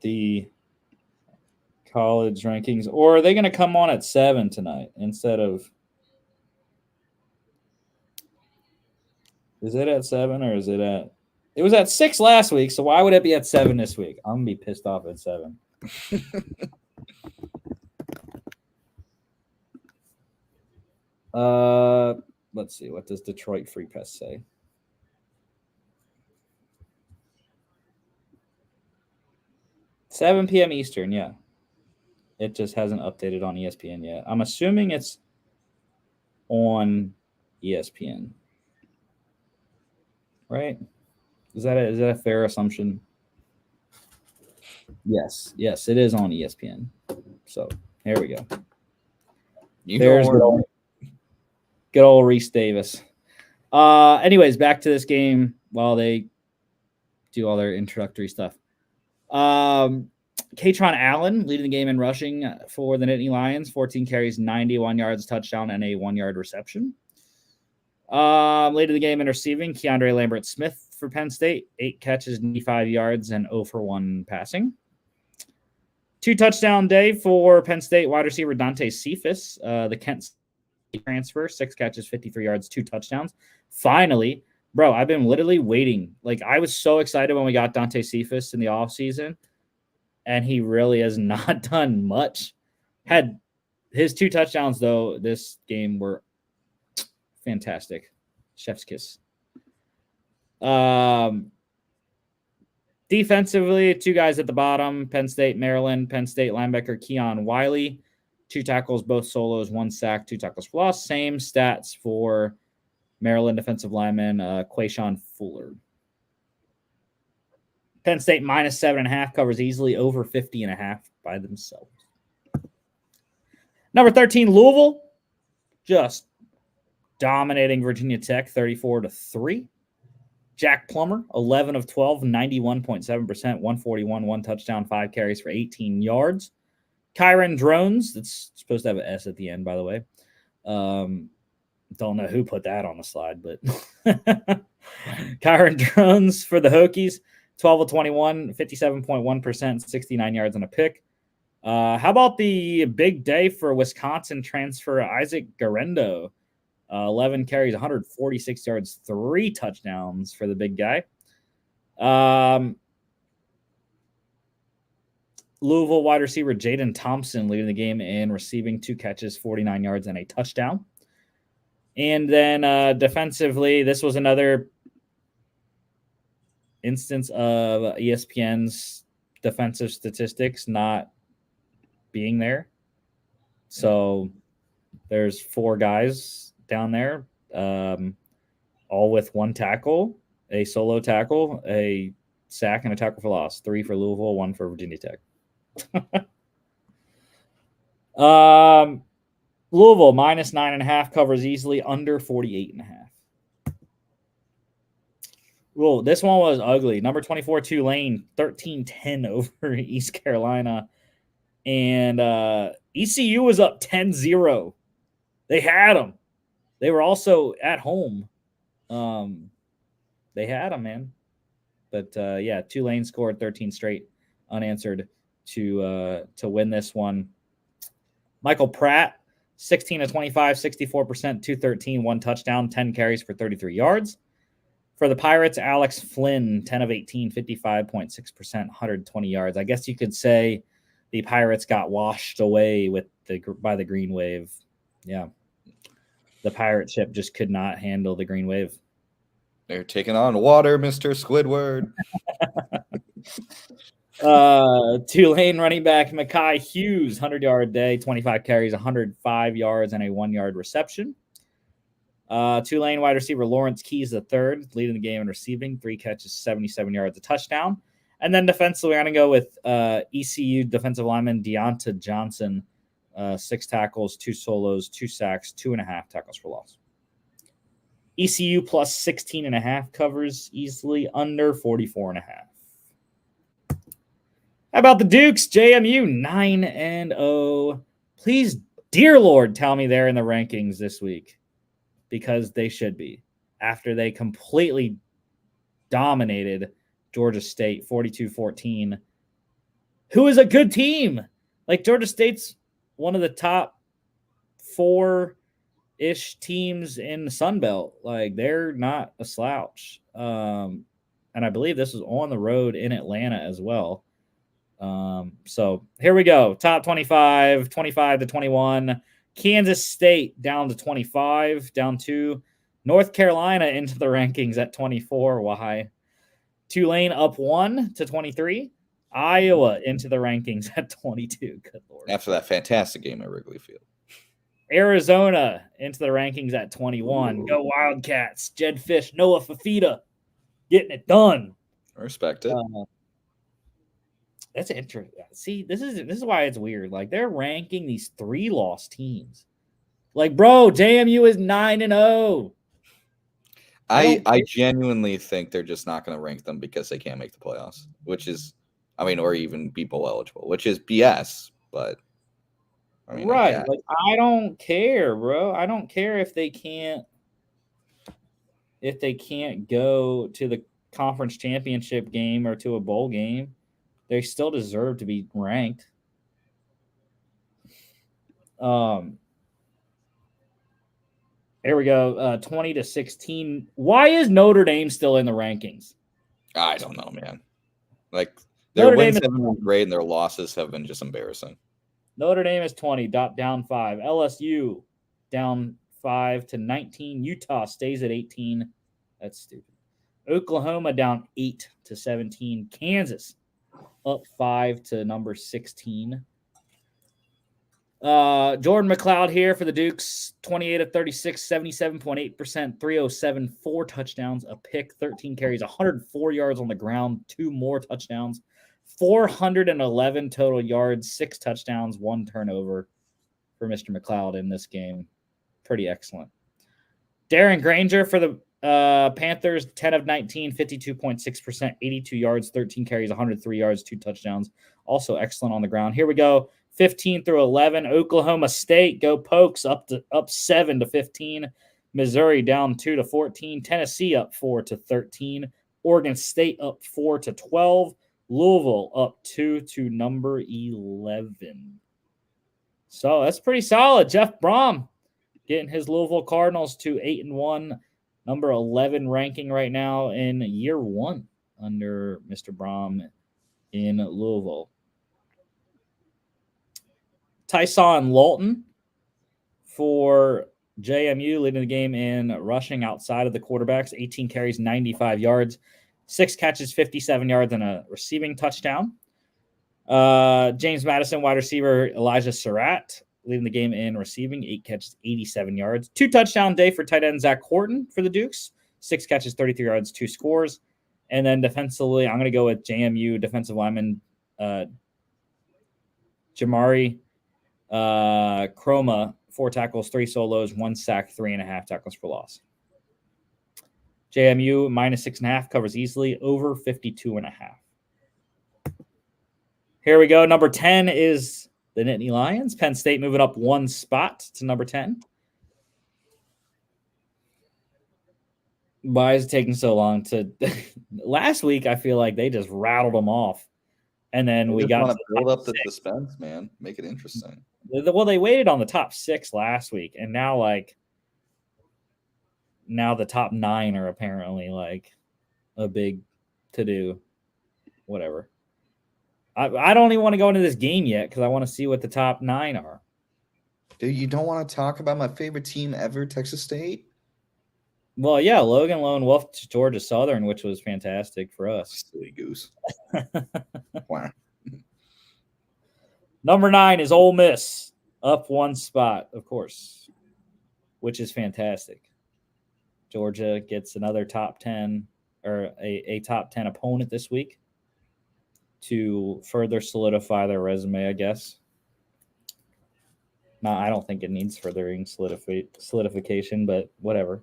the college rankings. Or are they going to come on at 7 tonight instead of? Is it at 7 or is it at? It was at 6 last week, so why would it be at 7 this week? I'm gonna be pissed off at 7. Let's see. What does Detroit Free Press say? $7 p.m. Eastern, yeah. It just hasn't updated on ESPN yet. I'm assuming it's on ESPN. Right? Is that a fair assumption? Yes, it is on ESPN. So here we go. There's good old Reese Davis. Anyways, back to this game while they do all their introductory stuff. Katron Allen leading the game in rushing for the Nittany Lions, 14 carries, 91 yards, touchdown, and a 1-yard reception. Later the game in receiving, Keandre Lambert-Smith for Penn State, 8 catches, 95 yards, and 0 for 1 passing. 2-touchdown day for Penn State wide receiver Dante Cephas, the Kent transfer, 6 catches, 53 yards, 2 touchdowns. Finally, bro, I've been literally waiting. Like, I was so excited when we got Dante Cephas in the offseason, and he really has not done much. Had his 2 touchdowns, though, this game were fantastic. Chef's kiss. Defensively, 2 guys at the bottom, Penn State, Maryland. Penn State linebacker Keon Wiley, 2 tackles, both solos, 1 sack, 2 tackles for loss. Same stats for Maryland defensive lineman Quayshawn Fuller. Penn State minus 7.5 covers easily over 50.5 by themselves. Number 13, Louisville, just dominating Virginia Tech, 34-3. Jack Plummer, 11 of 12, 91.7%, 141, 1 touchdown, 5 carries for 18 yards. Kyron Drones, that's supposed to have an S at the end, by the way. Don't know who put that on the slide, but Kyron Drones for the Hokies, 12 of 21, 57.1%, 69 yards and a pick. How about the big day for Wisconsin transfer Isaac Garendo? 11 carries, 146 yards, 3 touchdowns for the big guy. Louisville wide receiver Jaden Thompson leading the game in receiving, 2 catches, 49 yards, and a touchdown. And then defensively, this was another instance of ESPN's defensive statistics not being there. So there's 4 guys down there, all with 1 tackle, a solo tackle, a sack, and a tackle for loss. 3 for Louisville, 1 for Virginia Tech. Louisville minus 9.5 covers easily under 48.5. Whoa, this one was ugly. Number 24, Tulane, 13-10 over East Carolina. And ECU was up 10-0. They had them. They were also at home. They had them, man. But, yeah, Tulane scored 13 straight unanswered to win this one. Michael Pratt, 16 of 25, 64%, 213, 1 touchdown, 10 carries for 33 yards. For the Pirates, Alex Flynn, 10 of 18, 55.6%, 120 yards. I guess you could say the Pirates got washed away by the Green Wave. Yeah. The pirate ship just could not handle the Green Wave. They're taking on water, Mr. Squidward. Tulane running back Mekhi Hughes, 100-yard day, 25 carries, 105 yards, and a 1-yard reception. Tulane wide receiver Lawrence Keys III, leading the game in receiving, 3 catches, 77 yards, a touchdown. And then defensively, we're going to go with ECU defensive lineman Deonta Johnson, 6 tackles, 2 solos, 2 sacks, 2.5 tackles for loss. ECU plus 16.5 covers easily under 44.5. How about the Dukes? JMU 9-0. Please, dear Lord, tell me they're in the rankings this week, because they should be, after they completely dominated Georgia State 42-14, who is a good team. Like, Georgia State's one of the top 4-ish teams in the Sun Belt. Like, they're not a slouch. And I believe this was on the road in Atlanta as well. So here we go. Top 25, 25-21. Kansas State down to 25, down 2. North Carolina into the rankings at 24. Why? Tulane up 1 to 23. Iowa into the rankings at 22. Good Lord. After that fantastic game at Wrigley Field. Arizona into the rankings at 21. Ooh. Go Wildcats. Jed Fish, Noah Fafita getting it done. I respect it. That's interesting. See, this is why it's weird. Like, they're ranking these 3-loss teams. Like, bro, JMU is 9-0. I genuinely think they're just not going to rank them because they can't make the playoffs, which is I mean, or even be bowl eligible, which is BS. But I mean, I Right. guess. Like, I don't care, bro. I don't care if they can't go to the conference championship game or to a bowl game. They still deserve to be ranked. Here we go. 20-16. Why is Notre Dame still in the rankings? I don't know, man. Like, their Notre wins Dame is have been great, and their losses have been just embarrassing. Notre Dame is 20, down 5. LSU down 5 to 19. Utah stays at 18. That's stupid. Oklahoma down 8 to 17. Kansas up 5 to number 16. Jordan McLeod here for the Dukes, 28 of 36, 77.8%, 307, 4 touchdowns, a pick, 13 carries, 104 yards on the ground, 2 more touchdowns, 411 total yards, 6 touchdowns, 1 turnover for Mr. McLeod in this game. Pretty excellent. Darren Granger for the Panthers, 10 of 19, 52.6%, 82 yards, 13 carries, 103 yards, 2 touchdowns. Also excellent on the ground. Here we go. 15 through 11. Oklahoma State, go Pokes, up 7 to 15. Missouri down 2 to 14. Tennessee up 4 to 13. Oregon State up 4 to 12. Louisville up 2 to number 11. So that's pretty solid. Jeff Brom getting his Louisville Cardinals to 8-1, number 11 ranking right now in year 1 under Mr. Brom in Louisville. Tyson Lawton for JMU, leading the game in rushing outside of the quarterbacks, 18 carries, 95 yards, 6 catches, 57 yards, and a receiving touchdown. James Madison, wide receiver, Elijah Surratt, leading the game in receiving, 8 catches, 87 yards. 2 touchdown day for tight end Zach Horton for the Dukes, 6 catches, 33 yards, 2 scores. And then defensively, I'm going to go with JMU defensive lineman Jamari Chroma, 4 tackles, 3 solos, 1 sack, 3.5 tackles for loss. JMU minus 6.5 covers easily, over 52.5. Here we go. Number 10 is the Nittany Lions. Penn State moving up 1 spot to number 10. Why is it taking so long to last week? I feel like they just rattled them off. And then we got to build up the suspense, man. Make it interesting. Well, they waited on the top 6 last week, and now the top 9 are apparently like a big to do. Whatever. I don't even want to go into this game yet because I want to see what the top 9 are. Dude, you don't want to talk about my favorite team ever, Texas State? Well, yeah, Logan Lone Wolf to Georgia Southern, which was fantastic for us. Silly goose. Wow. Number 9 is Ole Miss, up 1 spot, of course, which is fantastic. Georgia gets another top 10 or a top 10 opponent this week to further solidify their resume, I guess. No, I don't think it needs furthering solidification, but whatever.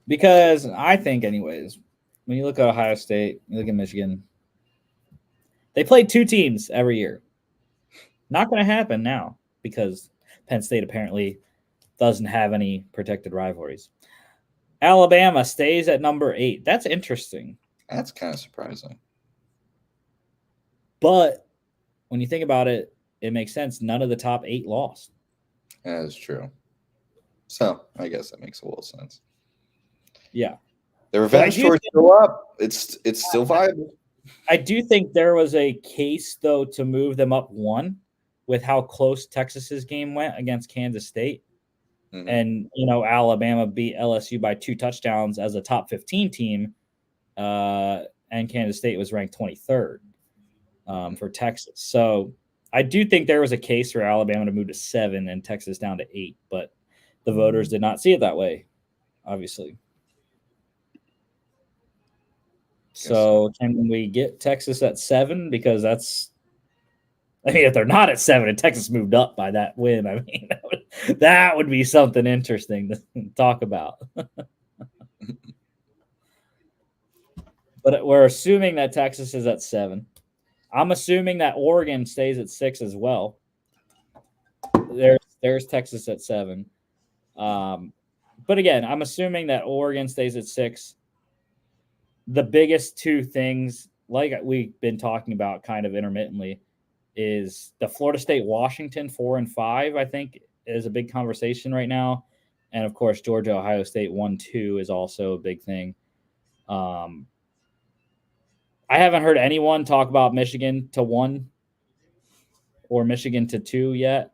Because I think, anyways, when you look at Ohio State, you look at Michigan, they play 2 teams every year. Not going to happen now because Penn State apparently doesn't have any protected rivalries. Alabama stays at number 8. That's interesting. That's kind of surprising. But when you think about it, it makes sense. None of the top 8 lost. That is true. So I guess that makes a little sense. Yeah. The revenge tour is still up. It's still viable. I do think there was a case, though, to move them up 1 with how close Texas's game went against Kansas State. Mm-hmm. And, Alabama beat LSU by 2 touchdowns as a top 15 team. And Kansas State was ranked 23rd for Texas. So I do think there was a case for Alabama to move to 7 and Texas down to 8. But the voters did not see it that way, obviously. So can we get Texas at 7? Because if they're not at 7 and Texas moved up by that win, that would be something interesting to talk about. But we're assuming that Texas is at 7. I'm assuming that Oregon stays at 6 as well. There's Texas at 7. But again, I'm assuming that Oregon stays at 6. The biggest two things, like we've been talking about kind of intermittently, is the Florida State Washington 4 and 5, I think, is a big conversation right now. And of course, Georgia Ohio State 1-2 is also a big thing. I haven't heard anyone talk about Michigan to 1 or Michigan to 2 yet.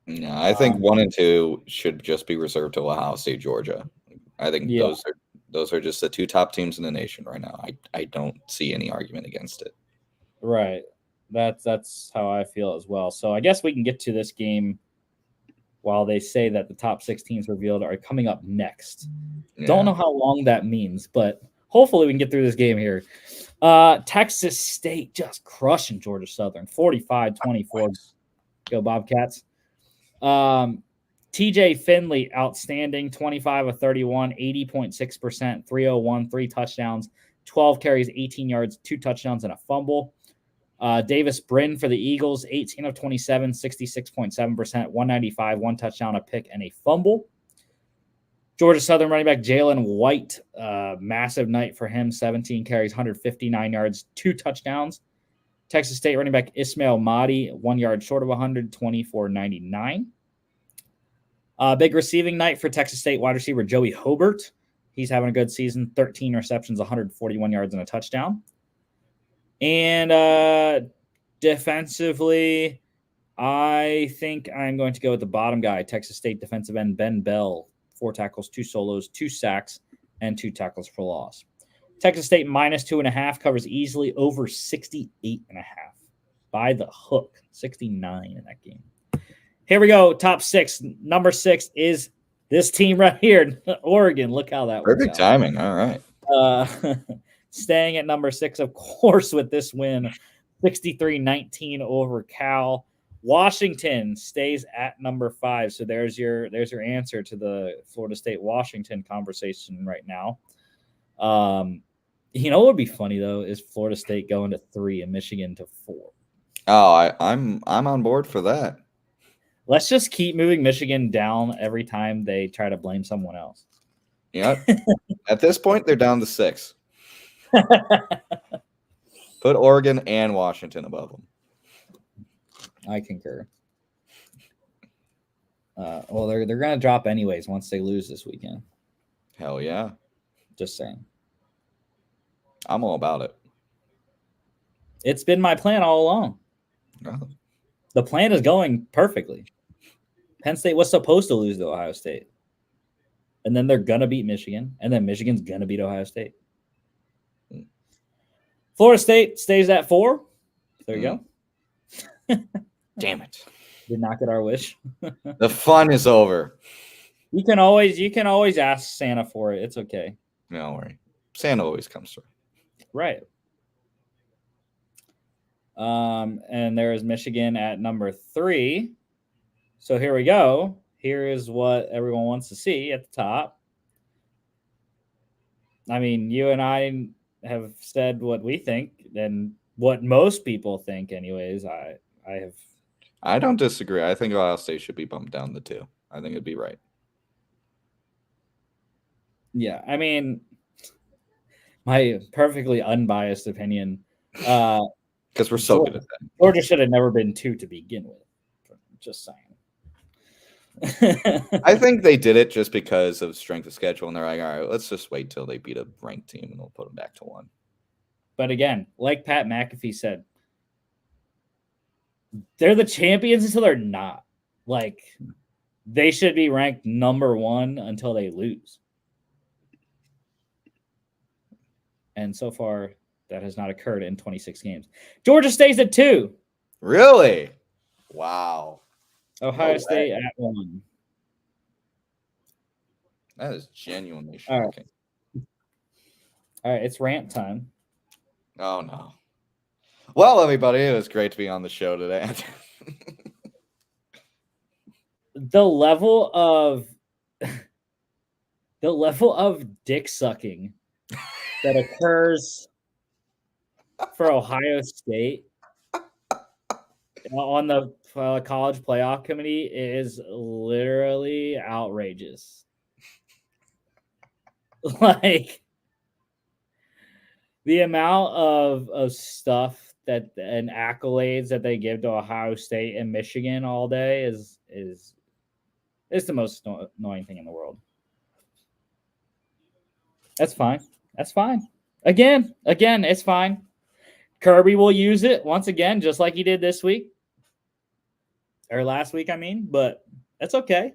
No, I think 1 and 2 should just be reserved to Ohio State, Georgia. I think those are just the 2 top teams in the nation right now. I don't see any argument against it. Right. That's how I feel as well. So I guess we can get to this game while they say that the top 6 teams revealed are coming up next. Yeah. Don't know how long that means, but hopefully we can get through this game here. Texas State just crushing Georgia Southern, 45-24. Go Bobcats. TJ Finley, outstanding, 25 of 31, 80.6%, 301, 3 touchdowns, 12 carries, 18 yards, 2 touchdowns, and a fumble. Davis Brin for the Eagles, 18 of 27, 66.7%, 195, 1 touchdown, a pick, and a fumble. Georgia Southern running back Jalen White, massive night for him, 17 carries, 159 yards, 2 touchdowns. Texas State running back Ismail Mahdi, 1 yard short of 100, 24.99. Big receiving night for Texas State wide receiver Joey Hobart. He's having a good season, 13 receptions, 141 yards, and a touchdown. And defensively, I think I'm going to go with the bottom guy, Texas State defensive end Ben Bell, 4 tackles, 2 solos, 2 sacks, and 2 tackles for loss. Texas State minus 2.5 covers easily over 68.5 by the hook, 69 in that game. Here we go, top 6. Number 6 is this team right here, Oregon. Look how that works. Perfect timing. All right. Staying at number 6, of course, with this win, 63-19 over Cal. Washington stays at number 5. So there's your answer to the Florida State Washington conversation right now. You know what would be funny though is Florida State going to 3 and Michigan to 4. Oh, I'm on board for that. Let's just keep moving Michigan down every time they try to blame someone else. Yeah. At this point, they're down to 6. Put Oregon and Washington above them. I concur. Well, they're going to drop anyways once they lose this weekend. Hell yeah. Just saying. I'm all about it. It's been my plan all along. Oh. The plan is going perfectly. Penn State was supposed to lose to Ohio State. And then they're going to beat Michigan. And then Michigan's going to beat Ohio State. Florida State stays at 4. There you go. Damn it. Did not get our wish. The fun is over. You can always ask Santa for it. It's okay. Don't worry. Santa always comes through. Right. And there is Michigan at number 3. So here we go. Here is what everyone wants to see at the top. I mean, you and I have said what we think and what most people think anyways. I don't disagree. I think Ohio State should be bumped down to 2. I think it'd be right. Yeah, I mean, my perfectly unbiased opinion. Because we're so good at that. Georgia should have never been 2 to begin with. Just saying. I think they did it just because of strength of schedule, and they're like, all right, let's just wait till they beat a ranked team, and we'll put them back to 1. But again, like Pat McAfee said, they're the champions until they're not. Like, they should be ranked number 1 until they lose. And so far, that has not occurred in 26 games. Georgia stays at 2. Really? Wow. Ohio State at 1. That is genuinely shocking. All right, it's rant time. Oh, no. Well, everybody, it was great to be on the show today. The level of dick sucking that occurs for Ohio State on the college playoff committee is literally outrageous. Like the amount of stuff that and accolades that they give to Ohio State and Michigan all day is the most annoying thing in the world. That's fine. That's fine. Again, it's fine. Kirby will use it once again, just like he did this week. Or last week, I mean, but that's okay.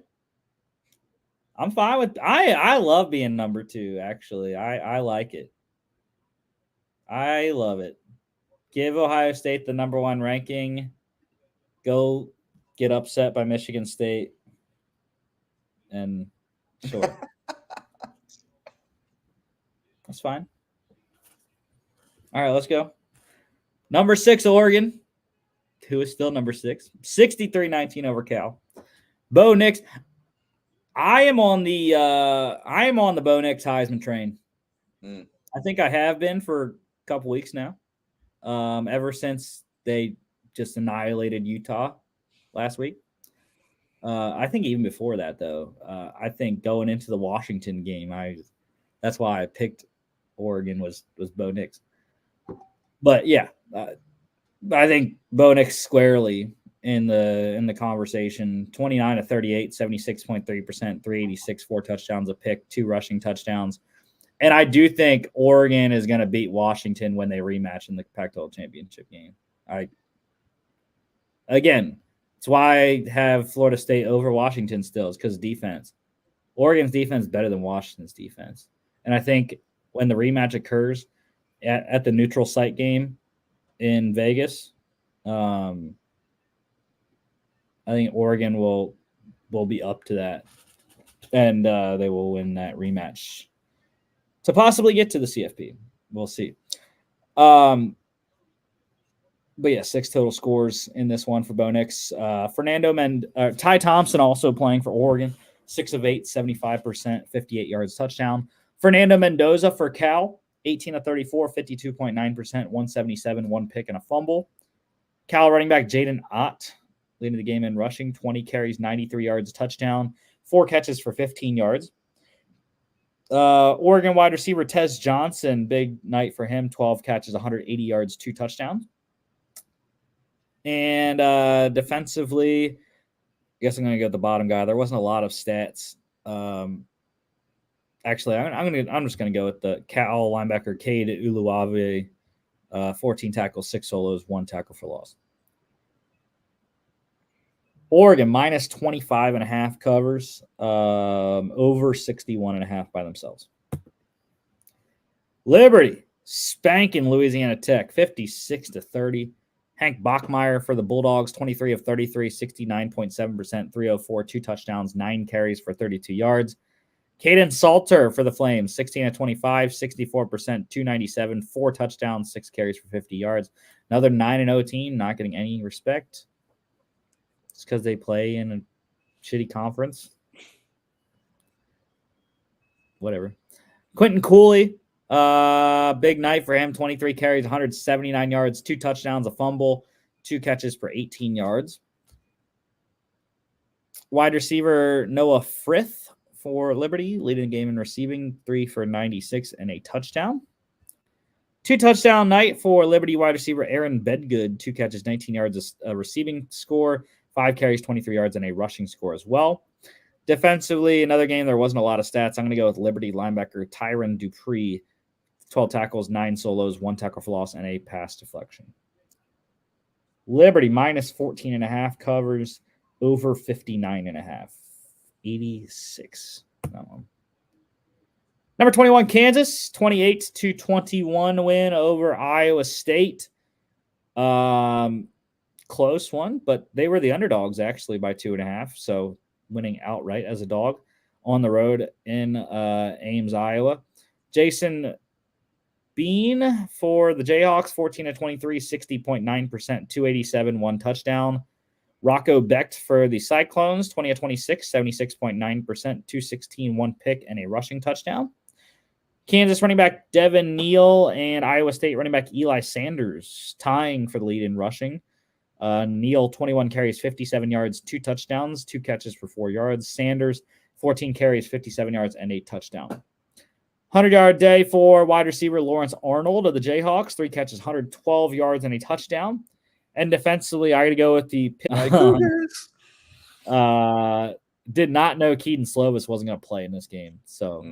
I'm fine with I love being number 2, actually. I like it. I love it. Give Ohio State the number 1 ranking. Go get upset by Michigan State. And sure. That's fine. All right, let's go. Number 6, Oregon, who is still number 6. 63-19 over Cal. Bo Nix. I am on the Bo Nix Heisman train. I think I have been for a couple weeks now. Ever since they just annihilated Utah last week. I think even before that, though, I think going into the Washington game, that's why I picked Oregon was Bo Nix. But yeah, I think Bo Nix squarely in the conversation. 29-38, 76.3%, 386, 4 touchdowns, a pick, 2 rushing touchdowns. And I do think Oregon is going to beat Washington when they rematch in the Pac-12 championship game. Again, it's why I have Florida State over Washington still. It's because of defense. Oregon's defense is better than Washington's defense. And I think when the rematch occurs at the neutral site game in Vegas, I think Oregon will be up to that. And they will win that rematch to possibly get to the CFP. We'll see. But yeah, 6 total scores in this one for Bo Nix. Ty Thompson also playing for Oregon. 6 of 8, 75%, 58 yards touchdown. Fernando Mendoza for Cal. 18 of 34, 52.9%, 177, 1 pick and a fumble. Cal running back Jaden Ott leading the game in rushing. 20 carries, 93 yards, touchdown. 4 catches for 15 yards. Oregon wide receiver Tez Johnson, big night for him. 12 catches, 180 yards, 2 touchdowns. And defensively, I guess I'm going to go with the bottom guy. There wasn't a lot of stats. Actually, I'm just going to go with the Cal linebacker Cade Uluave. 14 tackles, 6 solos, 1 tackle for loss. Oregon minus 25.5 covers, over 61.5 by themselves. Liberty spanking Louisiana Tech 56-30. Hank Bachmeier for the Bulldogs, 23 of 33, 69.7%, 304, 2 touchdowns, 9 carries for 32 yards. Caden Salter for the Flames, 16 of 25, 64%, 297, 4 touchdowns, 6 carries for 50 yards. Another 9-0 team, not getting any respect. It's because they play in a shitty conference. Whatever. Quentin Cooley, big night for him. 23 carries, 179 yards, 2 touchdowns, a fumble, 2 catches for 18 yards. Wide receiver Noah Frith for Liberty, leading the game in receiving, 3 for 96 and a touchdown. 2 touchdown night for Liberty wide receiver Aaron Bedgood, 2 catches, 19 yards, a receiving score, 5 carries, 23 yards, and a rushing score as well. Defensively, another game, there wasn't a lot of stats. I'm going to go with Liberty linebacker Tyron Dupree, 12 tackles, 9 solos, 1 tackle for loss, and a pass deflection. Liberty minus 14.5 covers, over 59.5. 86. That one. Number 21, Kansas, 28-21 win over Iowa State. Close one, but they were the underdogs actually by 2.5. So winning outright as a dog on the road in Ames, Iowa. Jason Bean for the Jayhawks, 14-23, 60.9%, 287, 1 touchdown. Rocco Becht for the Cyclones, 20-26, 76.9%, 216, 1 pick, and a rushing touchdown. Kansas running back Devin Neal and Iowa State running back Eli Sanders tying for the lead in rushing. Neal, 21 carries, 57 yards, 2 touchdowns, 2 catches for 4 yards. Sanders, 14 carries, 57 yards, and a touchdown. 100-yard day for wide receiver Lawrence Arnold of the Jayhawks. 3 catches, 112 yards, and a touchdown. And defensively, I got to go with the Cougars. Did not know Keaton Slovis wasn't going to play in this game. So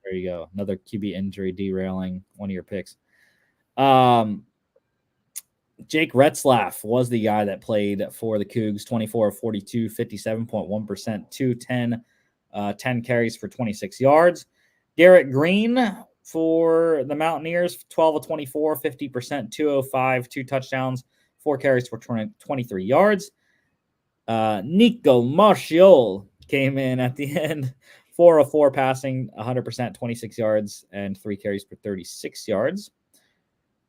there you go. Another QB injury derailing one of your picks. Jake Retzlaff was the guy that played for the Cougs, 24 of 42, 57.1%, 210, 10 carries for 26 yards. Garrett Green for the Mountaineers, 12 of 24, 50%, 205, 2 touchdowns, 4 carries for 23 yards. Nico Marchiol came in at the end, 4 of 4 passing, 100%, 26 yards, and 3 carries for 36 yards.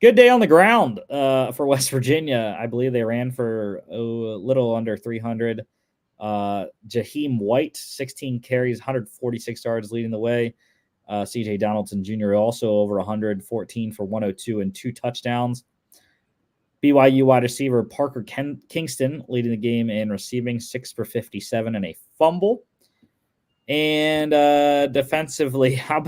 Good day on the ground for West Virginia. I believe they ran for a little under 300. Jaheim White, 16 carries, 146 yards leading the way. C.J. Donaldson Jr. also over 114 for 102 and 2 touchdowns. BYU wide receiver Parker Kingston leading the game in receiving, 6 for 57 and a fumble. And defensively, how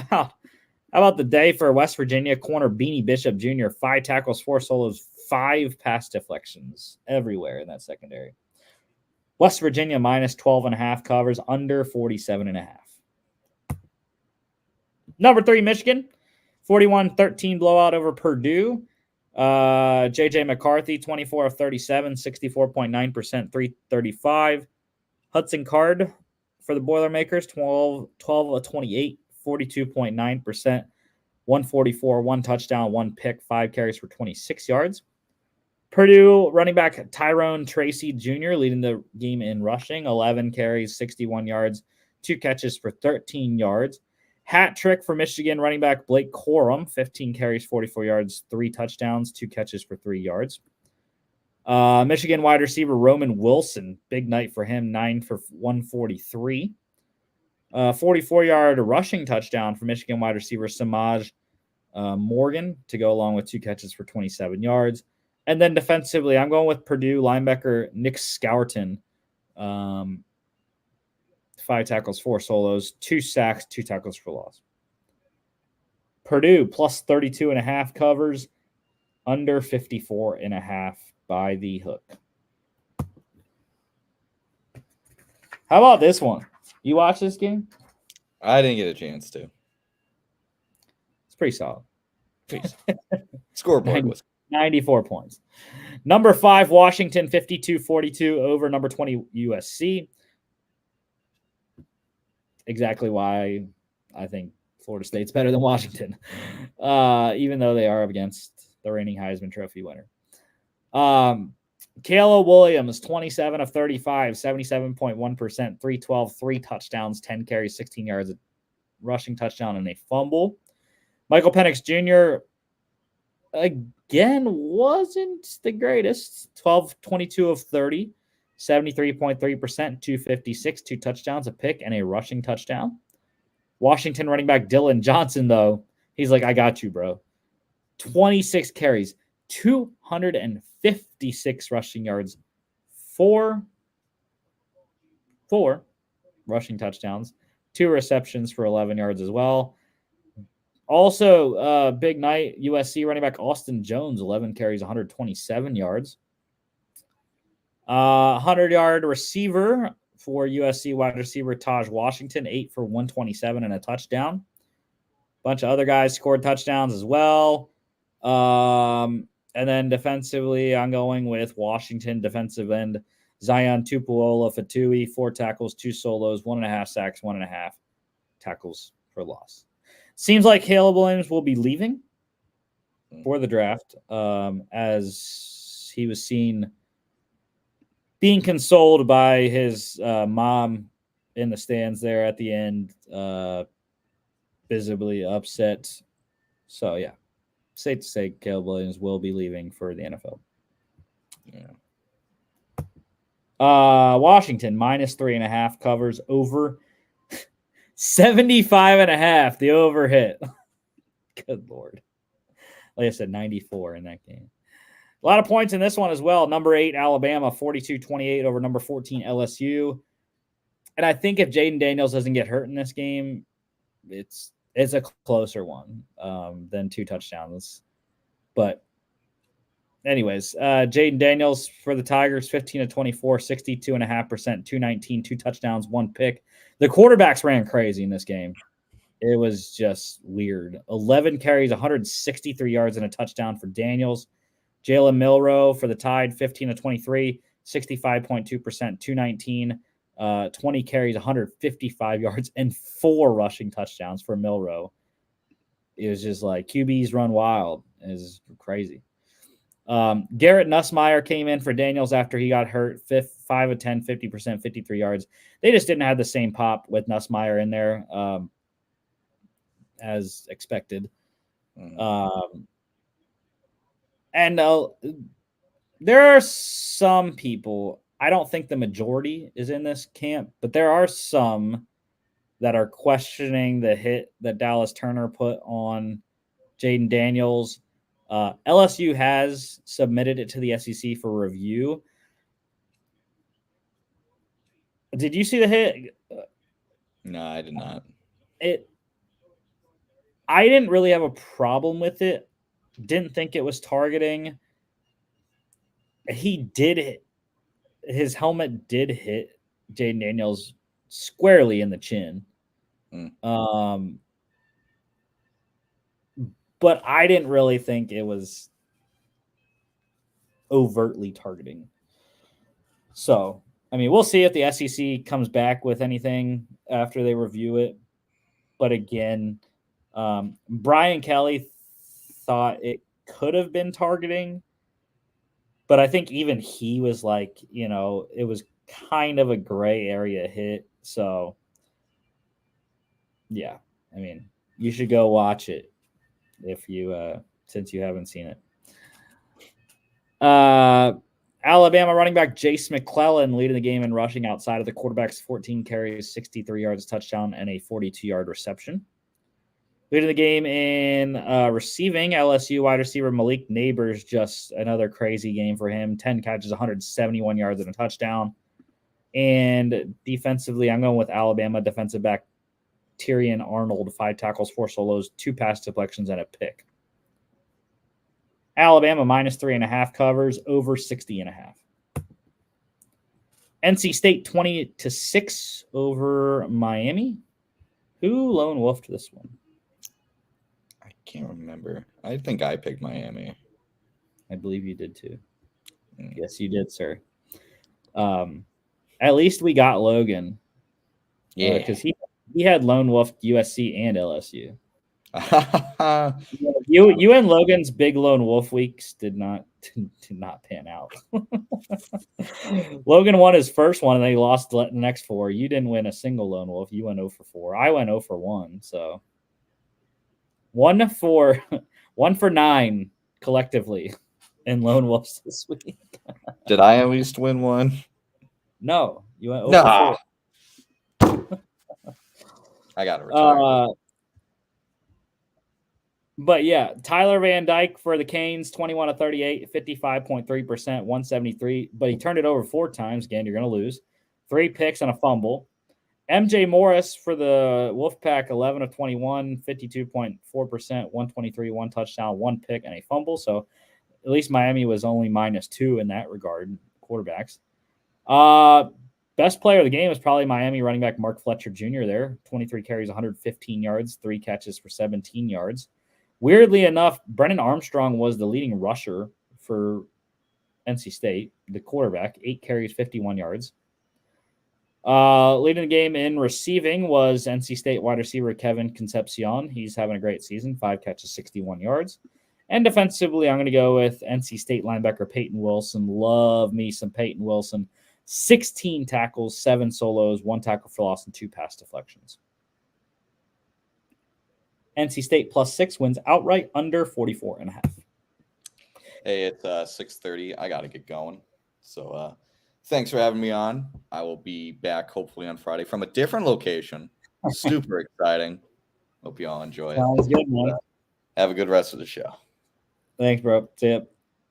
about the day for West Virginia corner Beanie Bishop Jr., 5 tackles, 4 solos, 5 pass deflections everywhere in that secondary. West Virginia minus 12.5 covers, under 47.5. Number 3, Michigan, 41-13 blowout over Purdue. J.J. McCarthy, 24 of 37, 64.9%, 335. Hudson Card for the Boilermakers, 12 of 28, 42.9%, 144, 1 touchdown, 1 pick, 5 carries for 26 yards. Purdue running back Tyrone Tracy Jr. leading the game in rushing, 11 carries, 61 yards, 2 catches for 13 yards. Hat trick for Michigan running back Blake Corum, 15 carries, 44 yards, 3 touchdowns, 2 catches for 3 yards. Michigan wide receiver Roman Wilson, big night for him, 9 for 143. 44-yard rushing touchdown for Michigan wide receiver Samaj Morgan to go along with 2 catches for 27 yards. And then defensively, I'm going with Purdue linebacker Nick Scourton. 5 tackles, 4 solos, 2 sacks, 2 tackles for loss. Purdue plus 32.5 covers, under 54.5 by the hook. How about this one? You watch this game? I didn't get a chance to. It's pretty solid. Scoreboard was 94 points. Number 5, Washington, 52-42 over number 20, USC. Exactly why I think Florida State's better than Washington, even though they are up against the reigning Heisman Trophy winner. Caleb Williams, 27 of 35, 77.1%, 312, 3 touchdowns, 10 carries, 16 yards, a rushing touchdown, and a fumble. Michael Penix Jr., again, wasn't the greatest. 22 of 30, 73.3%, 256, 2 touchdowns, a pick, and a rushing touchdown. Washington running back Dylan Johnson, though, he's like, I got you, bro. 26 carries, 256 rushing yards, 4 rushing touchdowns, 2 receptions for 11 yards as well. Also, big night, USC running back Austin Jones, 11 carries, 127 yards. 100-yard receiver for USC wide receiver Taj Washington, 8 for 127 and a touchdown. Bunch of other guys scored touchdowns as well. And then defensively, I'm going with Washington defensive end Zion Tupuola-Fatui, 4 tackles, 2 solos, 1.5 sacks, 1.5 tackles for loss. Seems like Caleb Williams will be leaving for the draft, as he was seen being consoled by his mom in the stands there at the end, visibly upset. So, yeah, safe to say Caleb Williams will be leaving for the NFL. Yeah. Washington, minus 3.5 covers over 75.5, the over hit. Good Lord. Like I said, 94 in that game. A lot of points in this one as well. Number 8, Alabama, 42-28 over number 14, LSU. And I think if Jaden Daniels doesn't get hurt in this game, it's a closer one than 2 touchdowns. But anyways, Jaden Daniels for the Tigers, 15-24, 62.5%, 219, 2 touchdowns, 1 pick. The quarterbacks ran crazy in this game. It was just weird. 11 carries, 163 yards, and a touchdown for Daniels. Jalen Milroe for the Tide, 15-23, 65.2%, 219, 20 carries, 155 yards, and 4 rushing touchdowns for Milroe. It was just like QBs run wild. It was crazy. Garrett Nussmeier came in for Daniels after he got hurt. 5 of 10, 50%, 53 yards. They just didn't have the same pop with Nussmeier in there as expected. And there are some people, I don't think the majority is in this camp, but there are some that are questioning the hit that Dallas Turner put on Jaden Daniels. LSU has submitted it to the SEC for review. Did you see the hit? No, I did not. I didn't really have a problem with it. Didn't think it was targeting. He did hit. His helmet did hit Jaden Daniels squarely in the chin. But I didn't really think it was overtly targeting. So, I mean, we'll see if the SEC comes back with anything after they review it. But again, Brian Kelly thought it could have been targeting. But I think even he was like, it was kind of a gray area hit. So, yeah, I mean, you should go watch it if you, since you haven't seen it. Alabama running back Jace McClellan leading the game in rushing outside of the quarterback's 14 carries, 63 yards, touchdown, and a 42-yard reception. Leading the game in receiving, LSU wide receiver Malik Neighbors, just another crazy game for him. 10 catches, 171 yards, and a touchdown. And defensively, I'm going with Alabama defensive back Tyrion Arnold, 5 tackles, 4 solos, 2 pass deflections, and a pick. Alabama minus 3.5 covers, over 60.5. NC State 20-6 over Miami. Who lone wolfed this one? I can't remember. I think I picked Miami. I believe you did too. Yes, you did, sir. At least we got Logan. Yeah, because he had lone wolfed USC and LSU. You and Logan's big lone wolf weeks did not pan out. Logan won his first one and they lost the next 4. You didn't win a single lone wolf. You went 0 for 4. I went 0 for 1. So 1 for 9 collectively in lone wolves this week. Did I at least win one? No, you went 0 for 4. I got to retire. But yeah, Tyler Van Dyke for the Canes, 21-38, 55.3%, 173. But he turned it over 4 times. Again, you're going to lose. 3 picks and a fumble. MJ Morris for the Wolfpack, 11-21, 52.4%, 123, 1 touchdown, 1 pick, and a fumble. So at least Miami was only -2 in that regard, quarterbacks. Best player of the game is probably Miami running back Mark Fletcher Jr. there. 23 carries, 115 yards, 3 catches for 17 yards. Weirdly enough, Brennan Armstrong was the leading rusher for NC State, the quarterback, 8 carries, 51 yards. Leading the game in receiving was NC State wide receiver Kevin Concepcion. He's having a great season, 5 catches, 61 yards. And defensively, I'm going to go with NC State linebacker Peyton Wilson. Love me some Peyton Wilson. 16 tackles, 7 solos, 1 tackle for loss, and 2 pass deflections. NC State +6 wins outright under 44.5. Hey, it's 6:30. I got to get going. So thanks for having me on. I will be back hopefully on Friday from a different location. Super exciting. Hope you all enjoy it. Sounds good, man. Have a good rest of the show. Thanks, bro. See ya.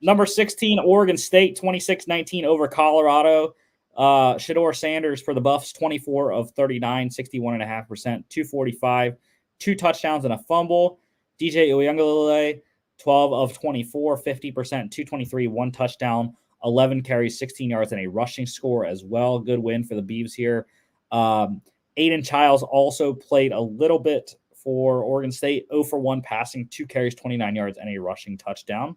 Number 16, Oregon State, 26-19 over Colorado. Shedeur Sanders for the Buffs, 24 of 39, 61.5%, 245, 2 touchdowns and a fumble. DJ Uiagalelei, 12 of 24, 50%, 223, 1 touchdown, 11 carries, 16 yards, and a rushing score as well. Good win for the Beavs here. Aiden Childs also played a little bit for Oregon State, 0 for 1 passing, 2 carries, 29 yards, and a rushing touchdown.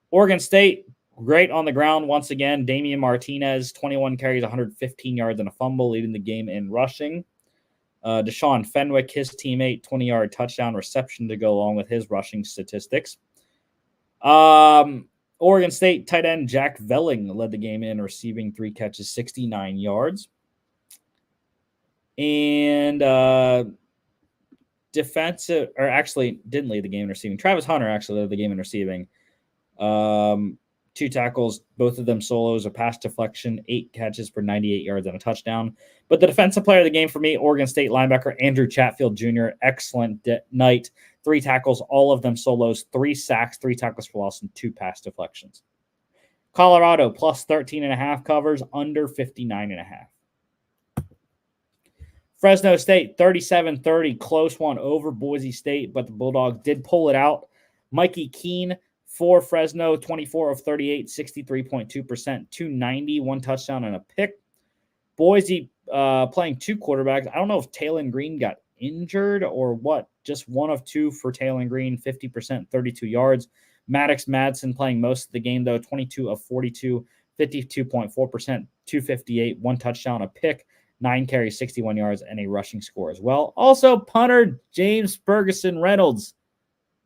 Oregon State, great on the ground once again. Damian Martinez, 21 carries, 115 yards, and a fumble, leading the game in rushing. Deshaun Fenwick, his teammate, 20-yard touchdown reception to go along with his rushing statistics. Oregon State tight end Jack Velling led the game in receiving 3 catches, 69 yards. And defensive, or actually didn't lead the game in receiving. Travis Hunter actually led the game in receiving. 2 tackles, both of them solos, a pass deflection, 8 catches for 98 yards and a touchdown. But the defensive player of the game for me, Oregon State linebacker Andrew Chatfield Jr., excellent night. 3 tackles, all of them solos, 3 sacks, 3 tackles for loss, and 2 pass deflections. Colorado plus 13.5 covers, under 59.5. Fresno State, 37-30, close one over Boise State, but the Bulldogs did pull it out. Mikey Keene for Fresno, 24 of 38, 63.2%, 290, 1 touchdown and a pick. Boise playing 2 quarterbacks. I don't know if Taylon Green got injured or what. Just 1 of 2 for Taylon Green, 50%, 32 yards. Maddox Madsen playing most of the game, though, 22 of 42, 52.4%, 258, 1 touchdown, a pick. 9 carries, 61 yards, and a rushing score as well. Also, punter James Ferguson Reynolds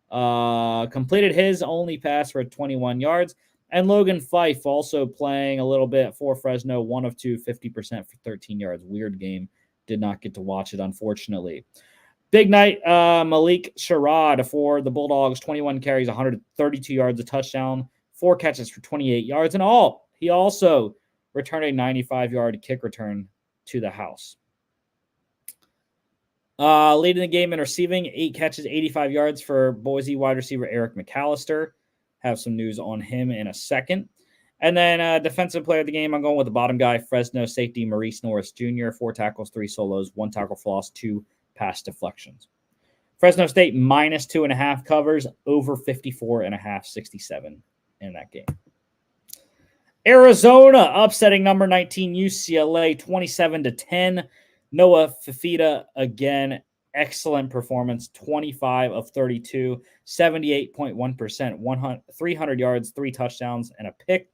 completed his only pass for 21 yards. And Logan Fife also playing a little bit for Fresno, 1 of 2, 50% for 13 yards. Weird game. Did not get to watch it, unfortunately. Big night, Malik Sherrod for the Bulldogs, 21 carries, 132 yards, a touchdown, 4 catches for 28 yards and all. He also returned a 95-yard kick return to the house. Leading the game in receiving, 8 catches, 85 yards for Boise wide receiver Eric McAllister. Have some news on him in a second. And then defensive player of the game, I'm going with the bottom guy, Fresno safety Maurice Norris Jr., 4 tackles, 3 solos, 1 tackle for loss, 2 pass deflections. Fresno State minus 2.5 covers, over 54.5, 67 in that game. Arizona upsetting number 19 UCLA 27-10. Noah Fifita again, excellent performance, 25 of 32, 78.1%, 300 yards, 3 touchdowns, and a pick.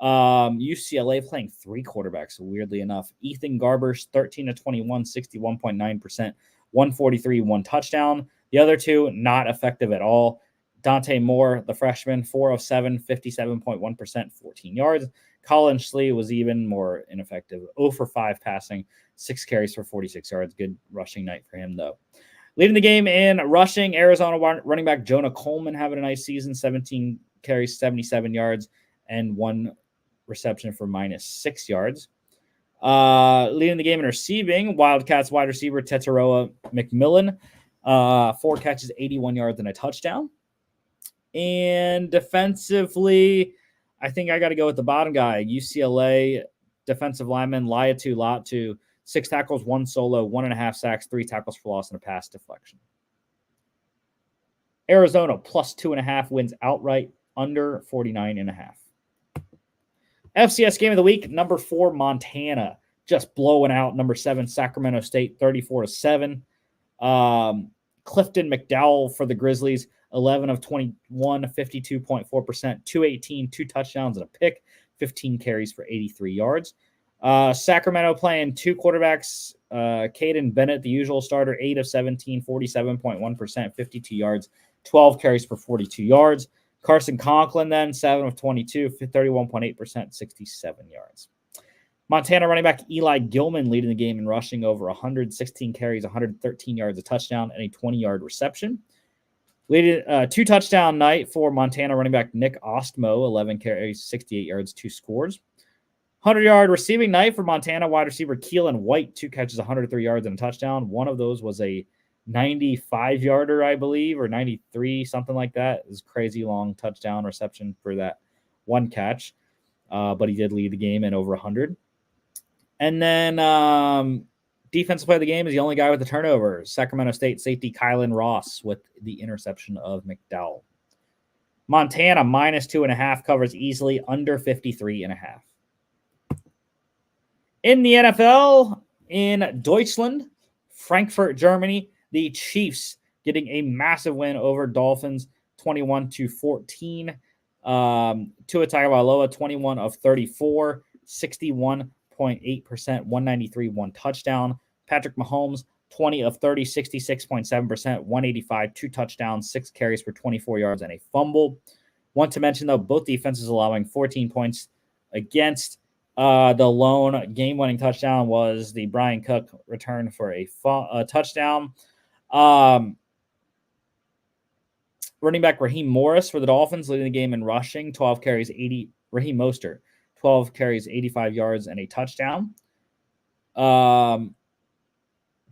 UCLA playing 3 quarterbacks, weirdly enough. Ethan Garbers, 13 of 21, 61.9%, 143, 1 touchdown. The other 2, not effective at all. Dante Moore, the freshman, 4 of 7, 57.1%, 14 yards. Colin Schlee was even more ineffective, 0 for 5 passing, 6 carries for 46 yards. Good rushing night for him, though. Leading the game in rushing, Arizona running back Jonah Coleman having a nice season, 17 carries, 77 yards, and 1 reception for minus 6 yards. Leading the game in receiving, Wildcats wide receiver Tetaroa McMillan, 4 catches, 81 yards, and a touchdown. And defensively, I think I got to go with the bottom guy, UCLA defensive lineman Laiatu Latu, 6 tackles, 1 solo, 1.5 sacks, 3 tackles for loss, and a pass deflection. Arizona plus 2.5 wins outright, under 49.5. FCS game of the week, number 4 Montana just blowing out number 7 Sacramento State, 34-7. Clifton McDowell for the Grizzlies, 11 of 21, 52.4%, 218, 2 touchdowns and a pick, 15 carries for 83 yards. Sacramento playing 2 quarterbacks. Caden Bennett, the usual starter, 8 of 17, 47.1%, 52 yards, 12 carries for 42 yards. Carson Conklin then, 7 of 22, 31.8%, 67 yards. Montana running back Eli Gilman leading the game in rushing, over 116 carries, 113 yards, a touchdown, and a 20-yard reception. Leading 2 touchdown night for Montana running back Nick Ostmo, 11 carries, 68 yards, 2 scores. 100-yard receiving night for Montana wide receiver Keelan White, 2 catches, 103 yards, and a touchdown. One of those was a 95-yarder, I believe, or 93, something like that. It was crazy long touchdown reception for that one catch. But he did lead the game in over 100. And then defensive play of the game is the only guy with the turnover. Sacramento State safety Kylan Ross with the interception of McDowell. Montana -2.5 covers easily under 53.5. In the NFL, in Deutschland, Frankfurt, Germany, the Chiefs getting a massive win over Dolphins, 21-14. Tua Tagovailoa, 21 of 34, 61.8%, 193, one touchdown. Patrick Mahomes, 20 of 30, 66.7%, 185, two touchdowns, 6 carries for 24 yards and a fumble. Want to mention, though, both defenses allowing 14 points against. The lone game-winning touchdown was the Brian Cook return for a touchdown. Running back Raheem Morris for the Dolphins leading the game in rushing, 12 carries, 80. Raheem Mostert, 12 carries, 85 yards, and a touchdown.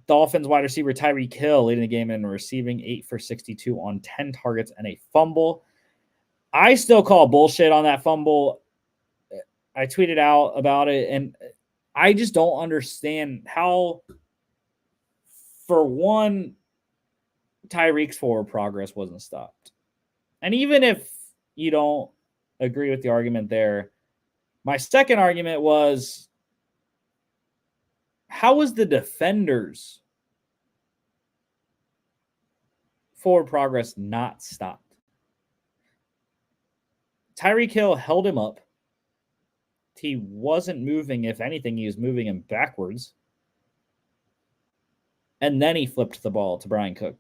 Dolphins wide receiver Tyreek Hill leading the game in receiving, 8 for 62 on 10 targets and a fumble. I still call bullshit on that fumble. I tweeted out about it, and I just don't understand how, for one, Tyreek's forward progress wasn't stopped. And even if you don't agree with the argument there, my second argument was, how was the defender's forward progress not stopped? Tyreek Hill held him up. He wasn't moving. If anything, he was moving him backwards. And then he flipped the ball to Brian Cook.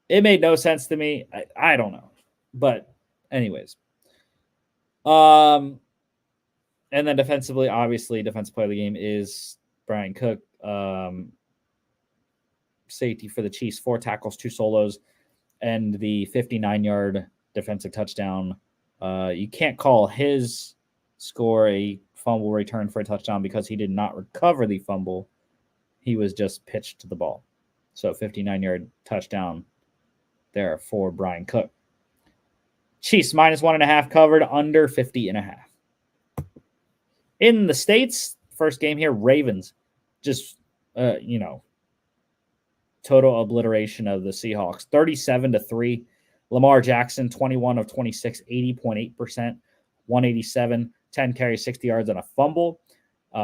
It made no sense to me. I don't know. But anyways. And then defensively, obviously, defensive player of the game is Brian Cook. Safety for the Chiefs, 4 tackles, 2 solos, and the 59-yard defensive touchdown. You can't call his score a fumble return for a touchdown because he did not recover the fumble. He was just pitched to the ball. So 59-yard touchdown there for Brian Cook. Chiefs -1.5 covered under 50.5. In the States, first game here, Ravens. Just, total obliteration of the Seahawks. 37-3. Lamar Jackson, 21 of 26, 80.8%, 187, 10 carries, 60 yards, and a fumble.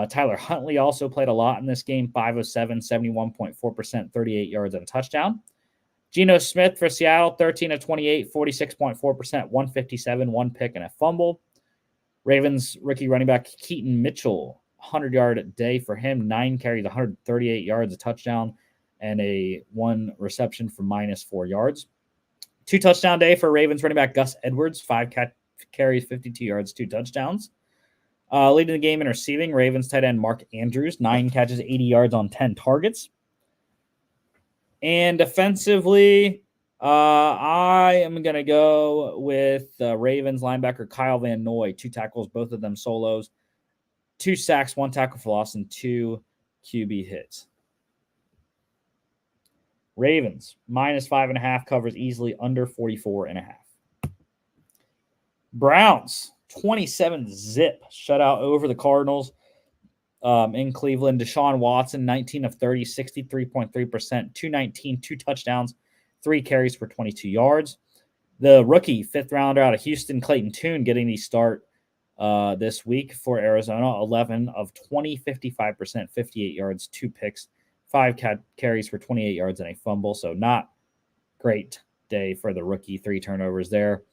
Tyler Huntley also played a lot in this game, 5 of 7, 71.4%, 38 yards, and a touchdown. Geno Smith for Seattle, 13 of 28, 46.4%, 157, 1 pick, and a fumble. Ravens rookie running back Keaton Mitchell, 100-yard day for him, 9 carries, 138 yards, a touchdown, and a 1 reception for -4 yards. 2 touchdown day for Ravens running back Gus Edwards, 5 carries, 52 yards, 2 touchdowns. Leading the game in receiving, Ravens tight end Mark Andrews, 9 catches, 80 yards on 10 targets. And defensively, I am going to go with Ravens linebacker Kyle Van Noy, 2 tackles, both of them solos, 2 sacks, 1 tackle for loss, and 2 QB hits. Ravens, -5.5 covers easily under 44.5. Browns, 27-zip shutout over the Cardinals in Cleveland. Deshaun Watson, 19 of 30, 63.3%, 219, 2 touchdowns, 3 carries for 22 yards. The rookie, 5th rounder out of Houston, Clayton Tune, getting the start this week for Arizona. 11 of 20, 55%, 58 yards, 2 picks, 5 carries for 28 yards and a fumble. So not great day for the rookie. 3 turnovers there.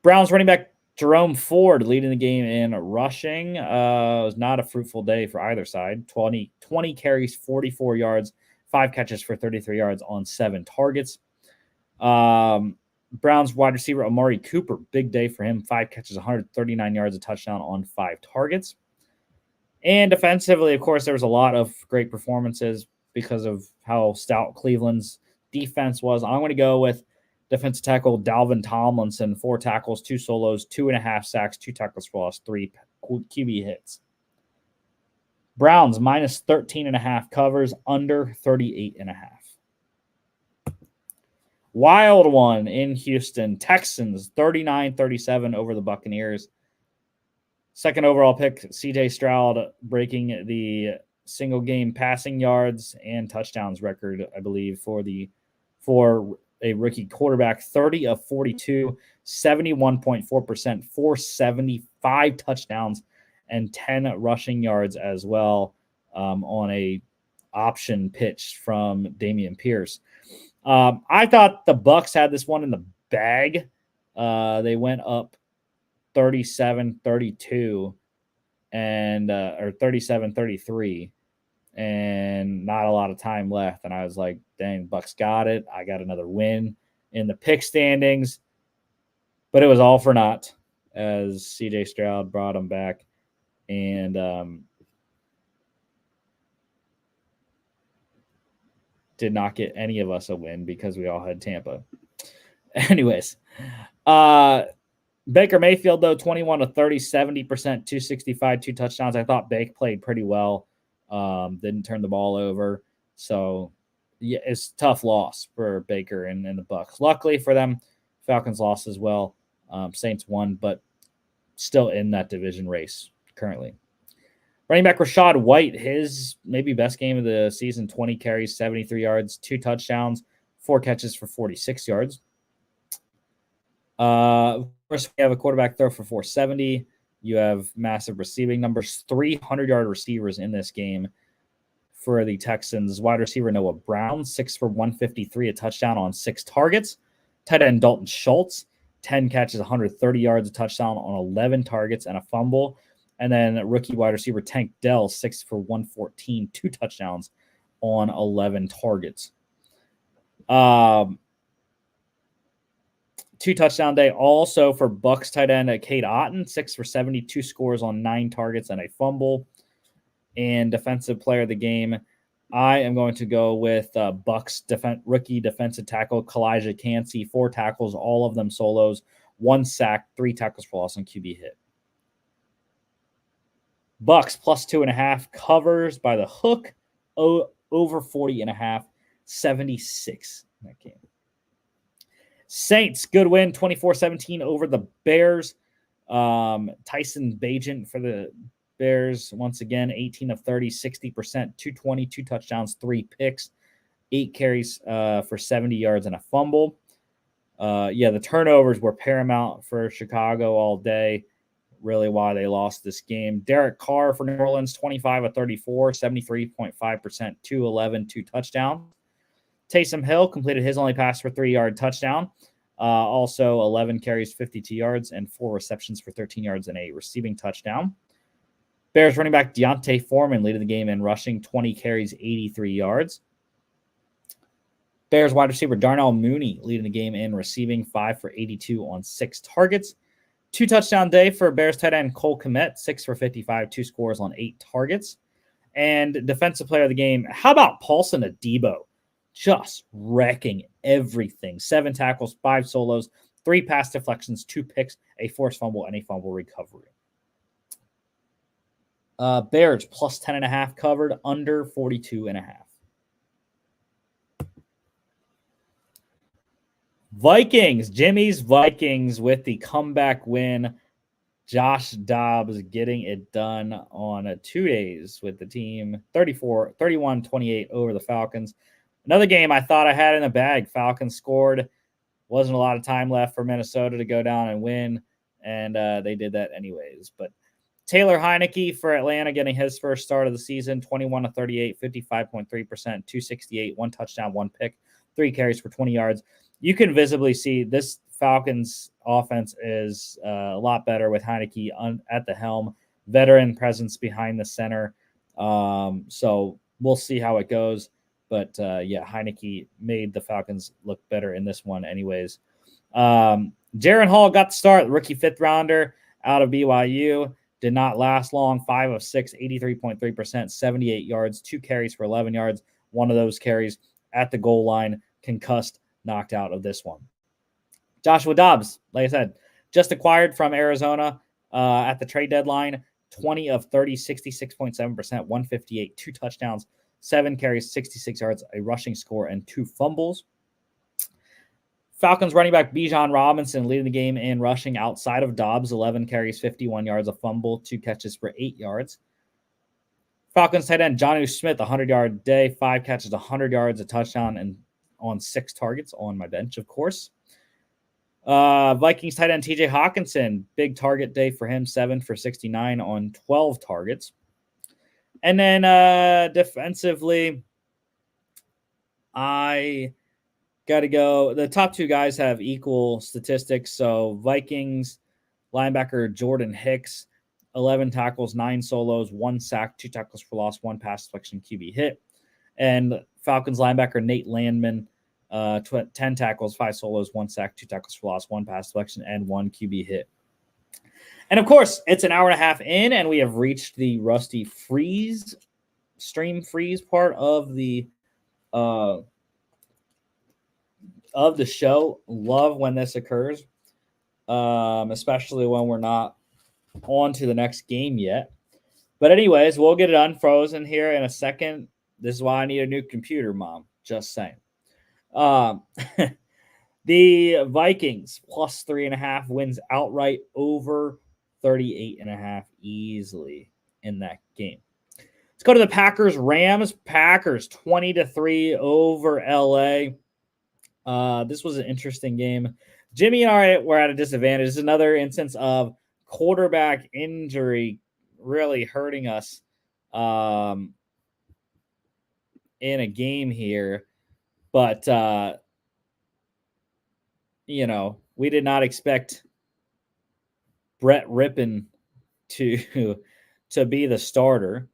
Browns running back Jerome Ford leading the game in rushing. It was not a fruitful day for either side. 20 carries, 44 yards, 5 catches for 33 yards on 7 targets. Browns wide receiver Amari Cooper, big day for him. 5 catches, 139 yards, a touchdown on 5 targets. And defensively, of course, there was a lot of great performances because of how stout Cleveland's defense was. I'm going to go with defensive tackle Dalvin Tomlinson, 4 tackles, 2 solos, 2.5 sacks, 2 tackles for loss, 3 QB hits. Browns minus 13.5 covers, under 38.5. Wild one in Houston. Texans 39-37 over the Buccaneers. Second overall pick, CJ Stroud breaking the single game passing yards and touchdowns record, I believe, for a rookie quarterback. 30 of 42, 71.4%, 475 touchdowns, and 10 rushing yards as well on a option pitch from Dameon Pierce. I thought the Bucs had this one in the bag. They went up 37-32 and or 37-33 and not a lot of time left. And I was like, dang, Bucs got it. I got another win in the pick standings. But it was all for naught as CJ Stroud brought them back. And did not get any of us a win because we all had Tampa. Anyways, Baker Mayfield, though, 21 of 30, 70%, 265, 2 touchdowns. I thought Bake played pretty well. Didn't turn the ball over. So, yeah, it's a tough loss for Baker and the Bucs. Luckily for them, Falcons lost as well. Saints won, but still in that division race currently. Running back Rachaad White, his maybe best game of the season, 20 carries, 73 yards, 2 touchdowns, 4 catches for 46 yards. First, we have a quarterback throw for 470. You have massive receiving numbers, 300-yard receivers in this game for the Texans. Wide receiver Noah Brown, 6 for 153, a touchdown on 6 targets. Tight end Dalton Schultz, 10 catches, 130 yards, a touchdown on 11 targets and a fumble. And then rookie wide receiver Tank Dell, 6 for 114, 2 touchdowns on 11 targets. 2 touchdown day also for Bucs tight end Cade Otton, 6 for 72 scores on 9 targets and a fumble. And defensive player of the game, I am going to go with Bucs rookie defensive tackle Kalijah Cansey, 4 tackles, all of them solos, 1 sack, 3 tackles for loss on QB hit. Bucs plus 2.5 covers by the hook, over 40.5, 76 in that game. Saints, good win, 24-17 over the Bears. Tyson Bagent for the Bears, once again, 18 of 30, 60%, 220, 2 touchdowns, 3 picks, 8 carries for 70 yards and a fumble. The turnovers were paramount for Chicago all day, really why they lost this game. Derek Carr for New Orleans, 25 of 34, 73.5%, 211, 2 touchdowns. Taysom Hill completed his only pass for 3-yard touchdown. Also 11 carries, 52 yards, and 4 receptions for 13 yards and a receiving touchdown. Bears running back Deontay Foreman leading the game in rushing, 20 carries, 83 yards. Bears wide receiver Darnell Mooney leading the game in receiving, 5 for 82 on 6 targets. 2 touchdown day for Bears tight end Cole Kmet, 6 for 55, 2 scores on 8 targets. And defensive player of the game, how about Paulson Adebo? Just wrecking everything. 7 tackles, 5 solos, 3 pass deflections, 2 picks, a forced fumble, and a fumble recovery. Bears plus 10.5 covered, under 42.5. Vikings, Jimmy's Vikings with the comeback win. Josh Dobbs getting it done on 2 days with the team, 31-28 over the Falcons. Another game I thought I had in the bag. Falcons scored. Wasn't a lot of time left for Minnesota to go down and win, and they did that anyways. But Taylor Heineke for Atlanta getting his first start of the season, 21 of 38, 55.3%, 268, 1 touchdown, 1 pick, 3 carries for 20 yards. You can visibly see this Falcons offense is a lot better with Heineke at the helm, veteran presence behind the center. So we'll see how it goes. But, Heineke made the Falcons look better in this one anyways. Jaren Hall got the start, rookie 5th rounder out of BYU. Did not last long, 5 of 6, 83.3%, 78 yards, 2 carries for 11 yards. One of those carries at the goal line, concussed, knocked out of this one. Joshua Dobbs, like I said, just acquired from Arizona at the trade deadline, 20 of 30, 66.7%, 158, 2 touchdowns, 7 carries, 66 yards, a rushing score, and 2 fumbles. Falcons running back Bijan Robinson leading the game in rushing outside of Dobbs, 11 carries, 51 yards, a fumble, 2 catches for 8 yards. Falcons tight end Jonnu Smith, 100-yard day, 5 catches, 100 yards, a touchdown, and on 6 targets on my bench, of course. Vikings tight end TJ Hawkinson, big target day for him, 7 for 69 on 12 targets. And then defensively, I got to go. The top 2 guys have equal statistics. So Vikings linebacker Jordan Hicks, 11 tackles, 9 solos, 1 sack, 2 tackles for loss, 1 pass deflection, QB hit. And Falcons linebacker Nate Landman, 10 tackles, 5 solos, 1 sack, 2 tackles for loss, 1 pass deflection, and 1 QB hit. And of course, it's an hour and a half in, and we have reached the Rusty stream freeze part of the show. Love when this occurs, especially when we're not on to the next game yet. But anyways, we'll get it unfrozen here in a second. This is why I need a new computer, Mom. Just saying. The Vikings plus 3.5 wins outright over 38.5 easily in that game. Let's go to the Packers Rams. Packers 20-3 over LA. This was an interesting game. Jimmy and I were at a disadvantage. This is another instance of quarterback injury really hurting us in a game here. But, we did not expect Brett Rippon to be the starter.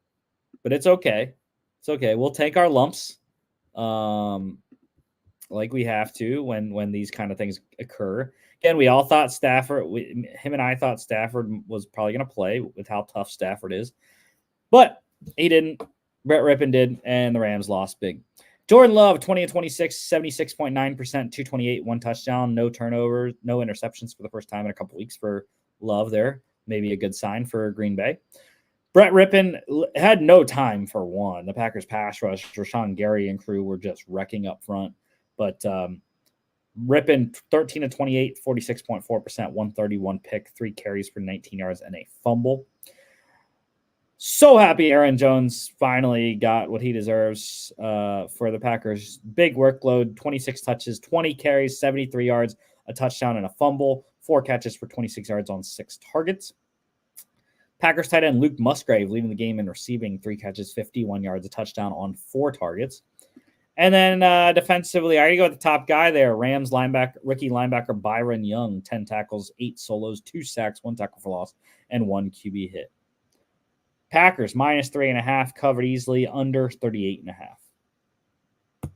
But it's okay. It's okay. We'll take our lumps like we have to when these kind of things occur. Again, we all thought Stafford, him and I thought Stafford was probably going to play with how tough Stafford is. But he didn't. Brett Rippon did, and the Rams lost big. Jordan Love, 20 of 26, 76.9%, 228, 1 touchdown, no turnovers, no interceptions for the first time in a couple weeks for Love there. Maybe a good sign for Green Bay. Brett Rippon had no time for one. The Packers pass rush, Rashawn Gary and crew were just wrecking up front. But Rippon, 13 of 28, 46.4%, 131 pick, 3 carries for 19 yards and a fumble. So happy Aaron Jones finally got what he deserves for the Packers. Big workload, 26 touches, 20 carries, 73 yards, a touchdown and a fumble, 4 catches for 26 yards on 6 targets. Packers tight end Luke Musgrave leading the game in receiving, 3 catches, 51 yards, a touchdown on 4 targets. And then defensively, I already go with the top guy there. Rams rookie linebacker Byron Young, 10 tackles, 8 solos, 2 sacks, 1 tackle for loss, and 1 QB hit. Packers minus 3.5, covered easily, under 38.5.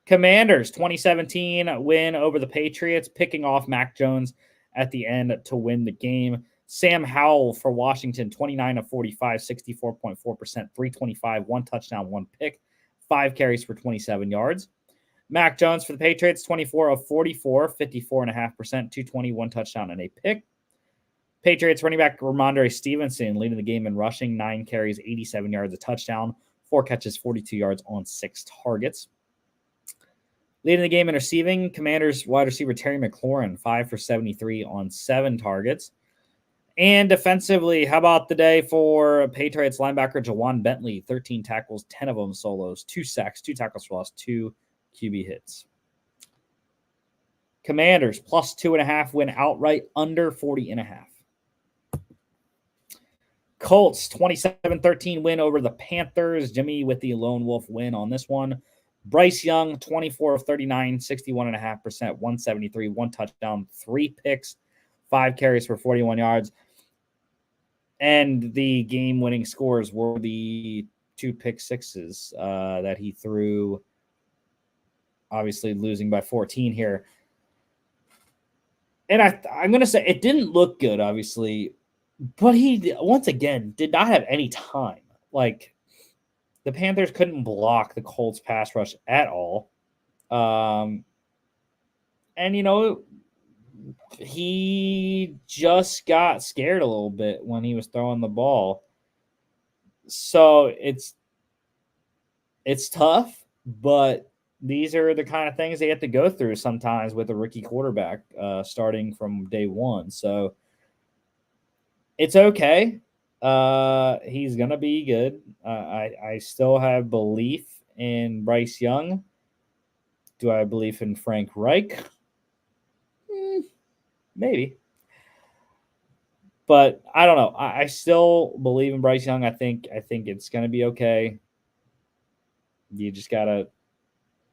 Commanders 2017 win over the Patriots, picking off Mac Jones at the end to win the game. Sam Howell for Washington, 29 of 45, 64.4%, 325, 1 touchdown, 1 pick, 5 carries for 27 yards. Mac Jones for the Patriots, 24 of 44, 54.5%, 220, 1 touchdown, and a pick. Patriots running back Ramondre Stevenson leading the game in rushing, 9 carries, 87 yards, a touchdown, 4 catches, 42 yards on 6 targets. Leading the game in receiving, Commanders wide receiver Terry McLaurin, 5 for 73 on 7 targets. And defensively, how about the day for Patriots linebacker Jawan Bentley, 13 tackles, 10 of them solos, 2 sacks, 2 tackles for loss, 2 QB hits. Commanders plus 2.5 win outright, under 40.5. Colts 27-13 win over the Panthers. Jimmy with the lone wolf win on this one. Bryce Young, 24 of 39, 61.5%, 173, 1 touchdown, 3 picks, 5 carries for 41 yards. And the game-winning scores were the 2 pick sixes that he threw, obviously losing by 14 here. And I'm going to say it didn't look good, obviously, but he, once again, did not have any time. Like, the Panthers couldn't block the Colts pass rush at all. And, he just got scared a little bit when he was throwing the ball. So it's tough, but these are the kind of things they have to go through sometimes with a rookie quarterback starting from day one. So it's okay. He's going to be good. I still have belief in Bryce Young. Do I believe in Frank Reich? Maybe. But I don't know. I still believe in Bryce Young. I think it's going to be okay. You just gotta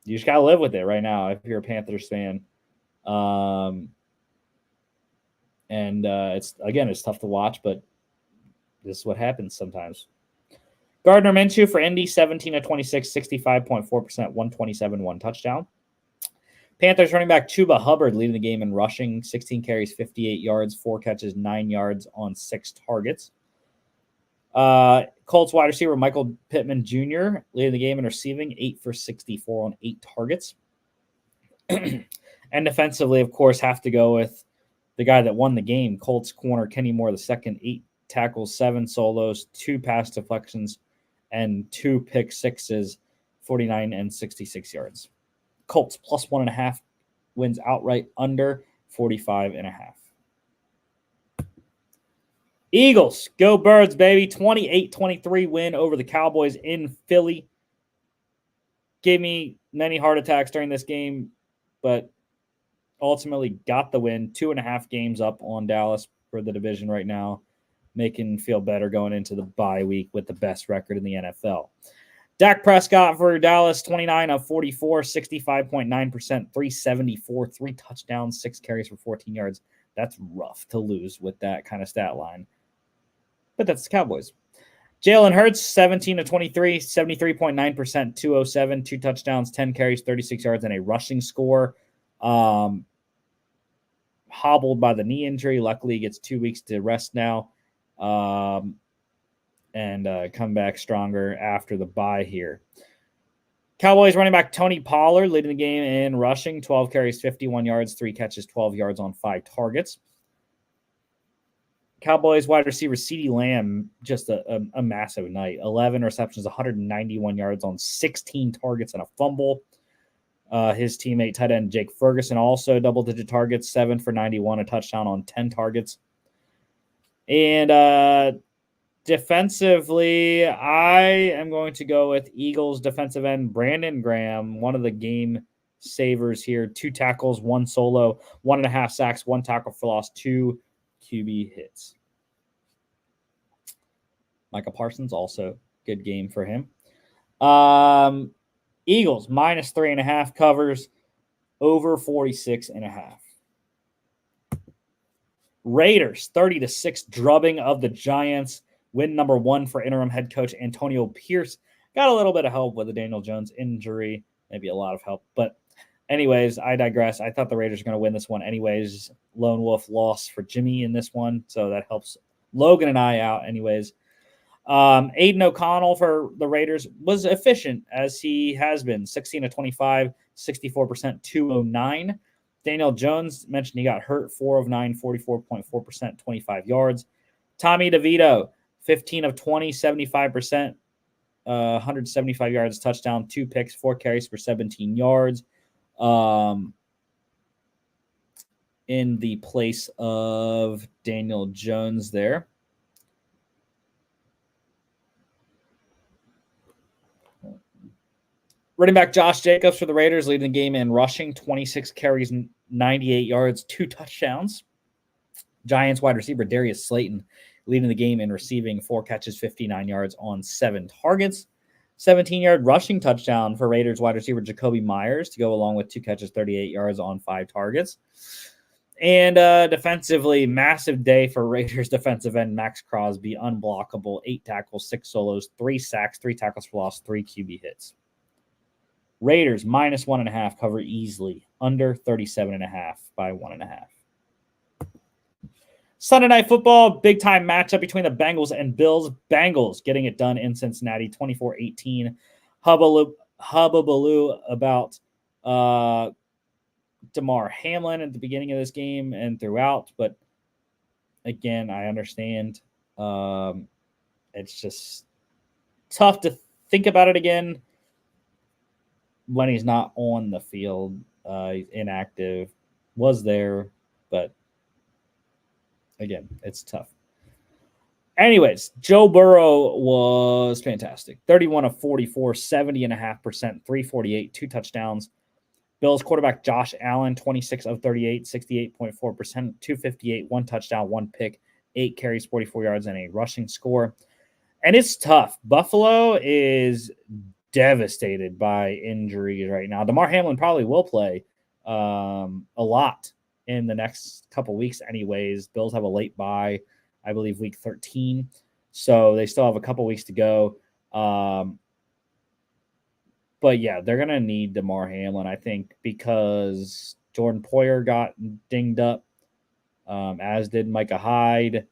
live with it right now if you're a Panthers fan. And it's tough to watch, but this is what happens sometimes. Gardner Minshew for Indy, 17 of 26, 65.4%, 127, 1 touchdown. Panthers running back Chuba Hubbard leading the game in rushing, 16 carries, 58 yards, 4 catches, 9 yards on 6 targets. Colts wide receiver Michael Pittman Jr. leading the game in receiving, 8 for 64 on 8 targets. And defensively, of course, have to go with the guy that won the game, Colts corner Kenny Moore II, 8 tackles, 7 solos, 2 pass deflections, and 2 pick sixes, 49 and 66 yards. Colts plus 1.5 wins outright under 45.5. Eagles, go Birds, baby. 28-23 win over the Cowboys in Philly. Gave me many heart attacks during this game, but ultimately got the win. 2.5 games up on Dallas for the division right now, making feel better going into the bye week with the best record in the NFL. Dak Prescott for Dallas, 29 of 44, 65.9%, 374, 3 touchdowns, 6 carries for 14 yards. That's rough to lose with that kind of stat line. But that's the Cowboys. Jalen Hurts, 17 of 23, 73.9%, 207, 2 touchdowns, 10 carries, 36 yards, and a rushing score. Hobbled by the knee injury. Luckily, he gets 2 weeks to rest now. And come back stronger after the bye here. Cowboys running back Tony Pollard leading the game in rushing, 12 carries, 51 yards, 3 catches, 12 yards on 5 targets. Cowboys wide receiver CeeDee Lamb, just a massive night. 11 receptions, 191 yards on 16 targets and a fumble. His teammate tight end Jake Ferguson also double-digit targets, 7 for 91, a touchdown on 10 targets. And defensively, I am going to go with Eagles defensive end Brandon Graham, one of the game savers here. 2 tackles, 1 solo, 1.5 sacks, 1 tackle for loss, 2 QB hits. Micah Parsons, also good game for him. Eagles, minus 3.5 covers, over 46.5. Raiders, 30-6 drubbing of the Giants. Win number 1 for interim head coach Antonio Pierce. Got a little bit of help with the Daniel Jones injury. Maybe a lot of help. But anyways, I digress. I thought the Raiders were going to win this one anyways. Lone Wolf loss for Jimmy in this one, so that helps Logan and I out anyways. Aiden O'Connell for the Raiders was efficient, as he has been. 16 of 25, 64%, 209. Daniel Jones, mentioned he got hurt, 4 of 9, 44.4%, 25 yards. Tommy DeVito, 15 of 20, 75%, 175 yards, touchdown, 2 picks, 4 carries for 17 yards. In the place of Daniel Jones there. Running back Josh Jacobs for the Raiders leading the game in rushing, 26 carries, 98 yards, 2 touchdowns. Giants wide receiver Darius Slayton leading the game in receiving, 4 catches, 59 yards on 7 targets. 17-yard rushing touchdown for Raiders wide receiver Jacoby Myers to go along with 2 catches, 38 yards on 5 targets. And defensively, massive day for Raiders defensive end Max Crosby, unblockable, 8 tackles, 6 solos, 3 sacks, 3 tackles for loss, 3 QB hits. Raiders minus 1.5 cover easily, under 37.5 by 1.5. Sunday Night Football, big-time matchup between the Bengals and Bills. Bengals getting it done in Cincinnati, 24-18. Hubbaloo about Damar Hamlin at the beginning of this game and throughout, but again, I understand. It's just tough to think about it again when he's not on the field. He's inactive, was there, but again, it's tough. Anyways, Joe Burrow was fantastic. 31 of 44, 70.5%, 348, 2 touchdowns. Bills quarterback Josh Allen, 26 of 38, 68.4%, 258, 1 touchdown, 1 pick, 8 carries, 44 yards, and a rushing score. And it's tough. Buffalo is devastated by injuries right now. Damar Hamlin probably will play a lot in the next couple weeks anyways. Bills have a late bye, I believe week 13. So they still have a couple weeks to go. But yeah, they're going to need Damar Hamlin, I think, because Jordan Poyer got dinged up, as did Micah Hyde,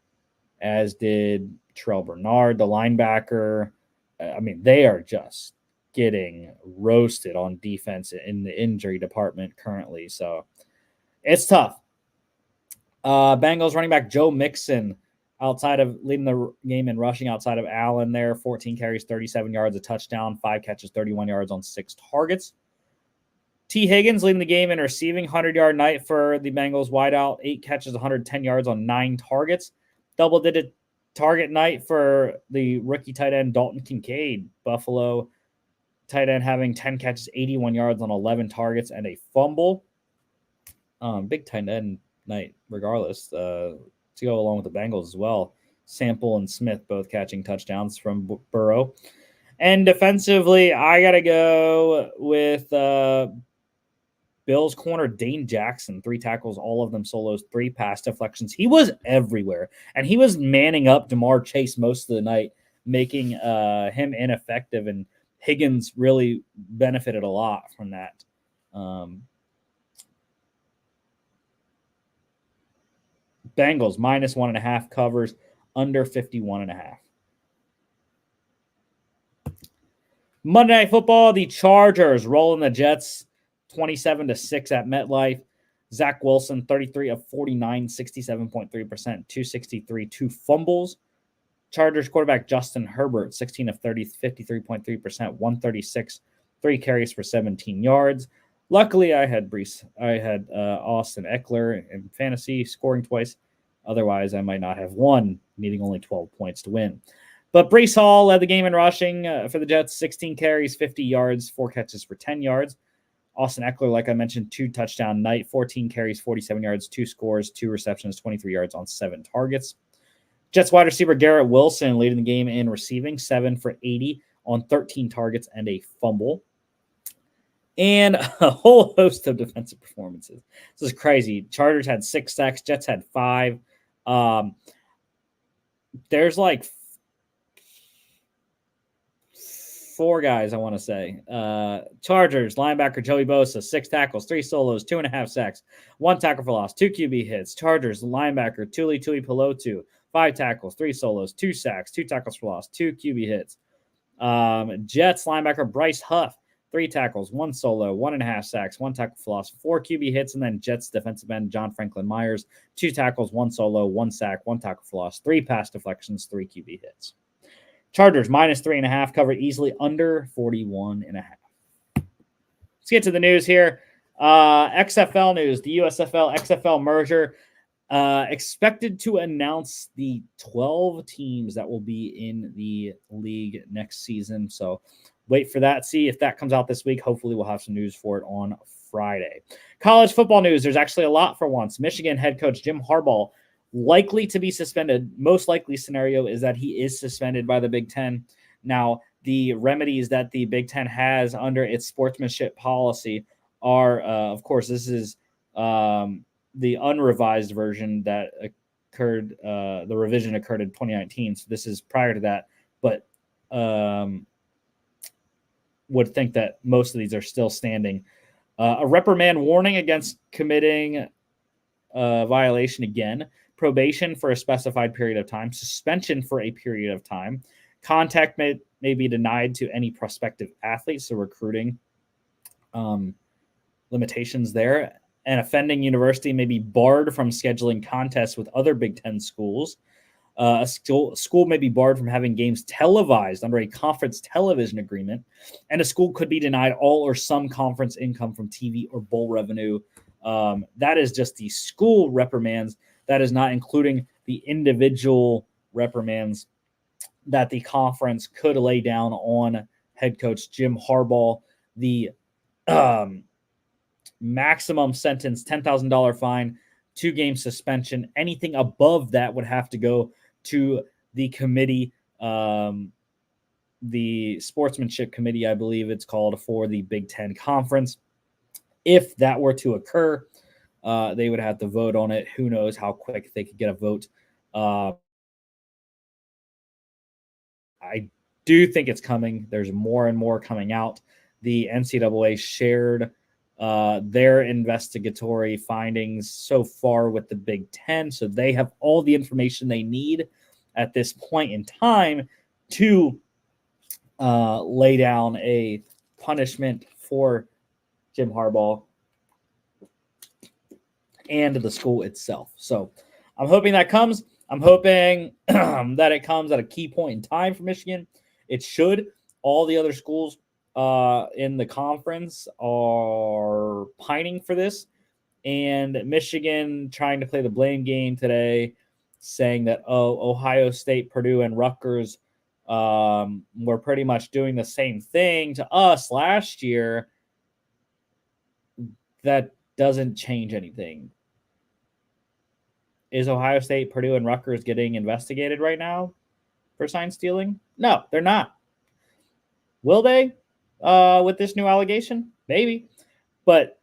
as did Terrell Bernard, the linebacker. I mean, they are just getting roasted on defense in the injury department currently. So it's tough. Bengals running back Joe Mixon, outside of leading the game in rushing outside of Allen there, 14 carries, 37 yards, a touchdown, 5 catches, 31 yards on 6 targets. T. Higgins leading the game in receiving, 100-yard night for the Bengals wideout, 8 catches, 110 yards on 9 targets. Double-digit target night for the rookie tight end Dalton Kincaid. Buffalo tight end having 10 catches, 81 yards on 11 targets and a fumble. Big tight end night regardless. To go along with the Bengals as well. Sample and Smith both catching touchdowns from Burrow. And defensively, I got to go with Bills corner Dane Jackson, 3 tackles, all of them solos, 3 pass deflections. He was everywhere, and he was manning up Jamar Chase most of the night, making him ineffective, and Higgins really benefited a lot from that. Bengals minus 1.5 covers, under 51.5. Monday Night Football, the Chargers rolling the Jets 27-6 at MetLife. Zach Wilson, 33 of 49, 67.3%, 263, 2 fumbles. Chargers quarterback Justin Herbert, 16 of 30, 53.3%, 136, 3 carries for 17 yards. Luckily, I had Austin Eckler in fantasy scoring twice. Otherwise, I might not have won, needing only 12 points to win. But Breece Hall led the game in rushing for the Jets, 16 carries, 50 yards, 4 catches for 10 yards. Austin Eckler, like I mentioned, 2 touchdown night, 14 carries, 47 yards, 2 scores, 2 receptions, 23 yards on 7 targets. Jets wide receiver Garrett Wilson leading the game in receiving, 7 for 80 on 13 targets and a fumble. And a whole host of defensive performances. This is crazy. Chargers had 6 sacks. Jets had 5. There's like 4 guys, I want to say. Chargers, linebacker Joey Bosa, 6 tackles, 3 solos, 2.5 sacks, 1 tackle for loss, 2 QB hits. Chargers, linebacker Tuli Pelotu, 5 tackles, 3 solos, 2 sacks, 2 tackles for loss, 2 QB hits. Jets, linebacker Bryce Huff, 3 tackles, 1 solo, 1.5 sacks, 1 tackle for loss, 4 QB hits, and then Jets defensive end John Franklin Myers, 2 tackles, 1 solo, 1 sack, 1 tackle for loss, 3 pass deflections, 3 QB hits. Chargers minus 3.5, covered easily under 41.5. Let's get to the news here. XFL news, the USFL XFL merger. Expected to announce the 12 teams that will be in the league next season. So wait for that. See if that comes out this week. Hopefully we'll have some news for it on Friday. College football news. There's actually a lot for once. Michigan head coach Jim Harbaugh likely to be suspended. Most likely scenario is that he is suspended by the Big Ten. Now, the remedies that the Big Ten has under its sportsmanship policy are, of course, this is the unrevised version that occurred. The revision occurred in 2019. So this is prior to that, but would think that most of these are still standing. A reprimand warning against committing a violation again, probation for a specified period of time, suspension for a period of time, contact may be denied to any prospective athletes, so recruiting limitations there. An offending university may be barred from scheduling contests with other Big Ten schools. A school may be barred from having games televised under a conference television agreement, and a school could be denied all or some conference income from TV or bowl revenue. That is just the school reprimands. That is not including the individual reprimands that the conference could lay down on head coach Jim Harbaugh. The maximum sentence, $10,000 fine, 2-game suspension. Anything above that would have to go to the committee, the sportsmanship committee, I believe it's called, for the Big Ten Conference. If that were to occur, they would have to vote on it. Who knows how quick they could get a vote. I do think it's coming. There's more and more coming out. The NCAA shared their investigatory findings so far with the Big Ten, so they have all the information they need at this point in time to lay down a punishment for Jim Harbaugh and the school itself. So I'm hoping that comes. I'm hoping that it comes at a key point in time for Michigan. It should. All the other schools in the conference are pining for this. And Michigan trying to play the blame game today, saying that, Ohio State, Purdue, and Rutgers were pretty much doing the same thing to us last year. That doesn't change anything. Is Ohio State, Purdue, and Rutgers getting investigated right now for sign stealing? No, they're not. Will they with this new allegation? Maybe. But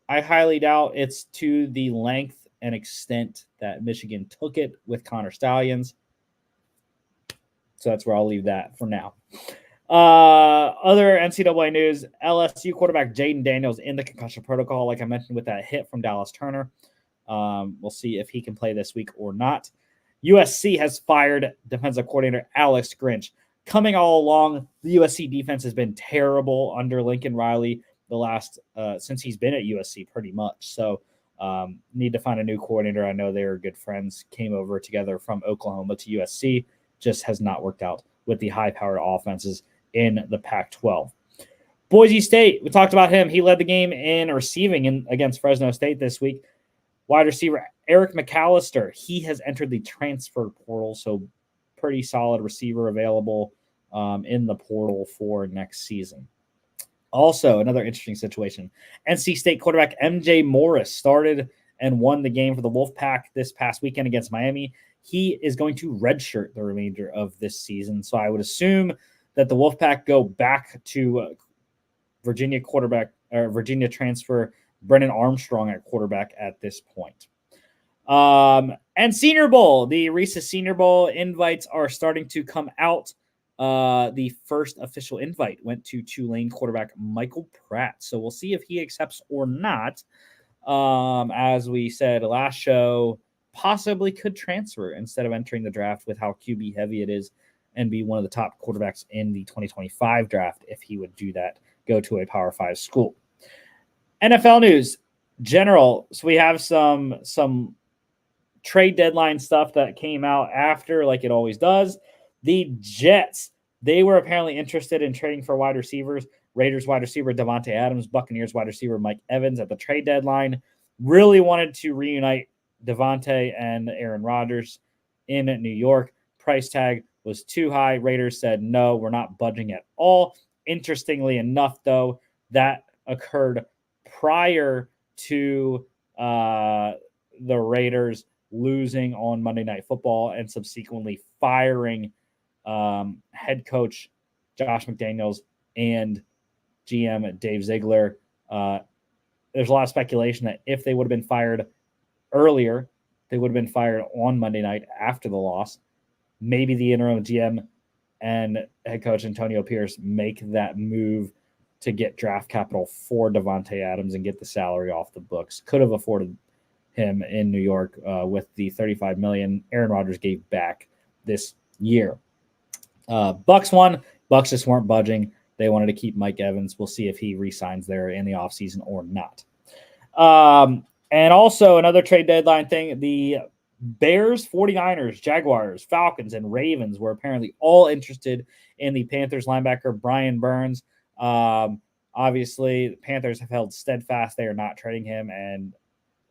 I highly doubt it's to the length and extent that Michigan took it with Connor Stallions. So that's where I'll leave that for now. Other NCAA news, LSU quarterback Jaden Daniels in the concussion protocol, like I mentioned, with that hit from Dallas Turner. We'll see if he can play this week or not. USC has fired defensive coordinator Alex Grinch. Coming all along, the USC defense has been terrible under Lincoln Riley the last since he's been at USC pretty much. So need to find a new coordinator. I know they are good friends, came over together from Oklahoma to USC, just has not worked out with the high-powered offenses in the Pac-12. Boise State, we talked about him. He led the game in receiving against Fresno State this week. Wide receiver Eric McAllister, he has entered the transfer portal, so pretty solid receiver available in the portal for next season. Also, another interesting situation. NC State quarterback MJ Morris started and won the game for the Wolfpack this past weekend against Miami. He is going to redshirt the remainder of this season, so I would assume that the Wolfpack go back to Virginia transfer Brennan Armstrong at quarterback at this point. And Senior Bowl, the Reese's Senior Bowl invites are starting to come out. The first official invite went to Tulane quarterback Michael Pratt. So we'll see if he accepts or not. As we said last show, possibly could transfer instead of entering the draft with how QB heavy it is and be one of the top quarterbacks in the 2025 draft if he would do that, go to a Power 5 school. NFL news, general. So we have some trade deadline stuff that came out after, like it always does. The Jets, they were apparently interested in trading for wide receivers. Raiders wide receiver Davante Adams, Buccaneers wide receiver Mike Evans at the trade deadline. Really wanted to reunite Davante and Aaron Rodgers in New York. Price tag was too high. Raiders said, no, we're not budging at all. Interestingly enough, though, that occurred prior to the Raiders losing on Monday Night Football and subsequently firing head coach Josh McDaniels and GM Dave Ziegler. There's a lot of speculation that if they would have been fired earlier, they would have been fired on Monday night after the loss. Maybe the interim GM and head coach Antonio Pierce make that move to get draft capital for Davante Adams and get the salary off the books. Could have afforded him in New York with the $35 million Aaron Rodgers gave back this year. Bucks won. Bucks just weren't budging. They wanted to keep Mike Evans. We'll see if he re-signs there in the offseason or not. And also another trade deadline thing, the Bears, 49ers, Jaguars, Falcons, and Ravens were apparently all interested in the Panthers linebacker Brian Burns. Obviously, the Panthers have held steadfast. They are not trading him, and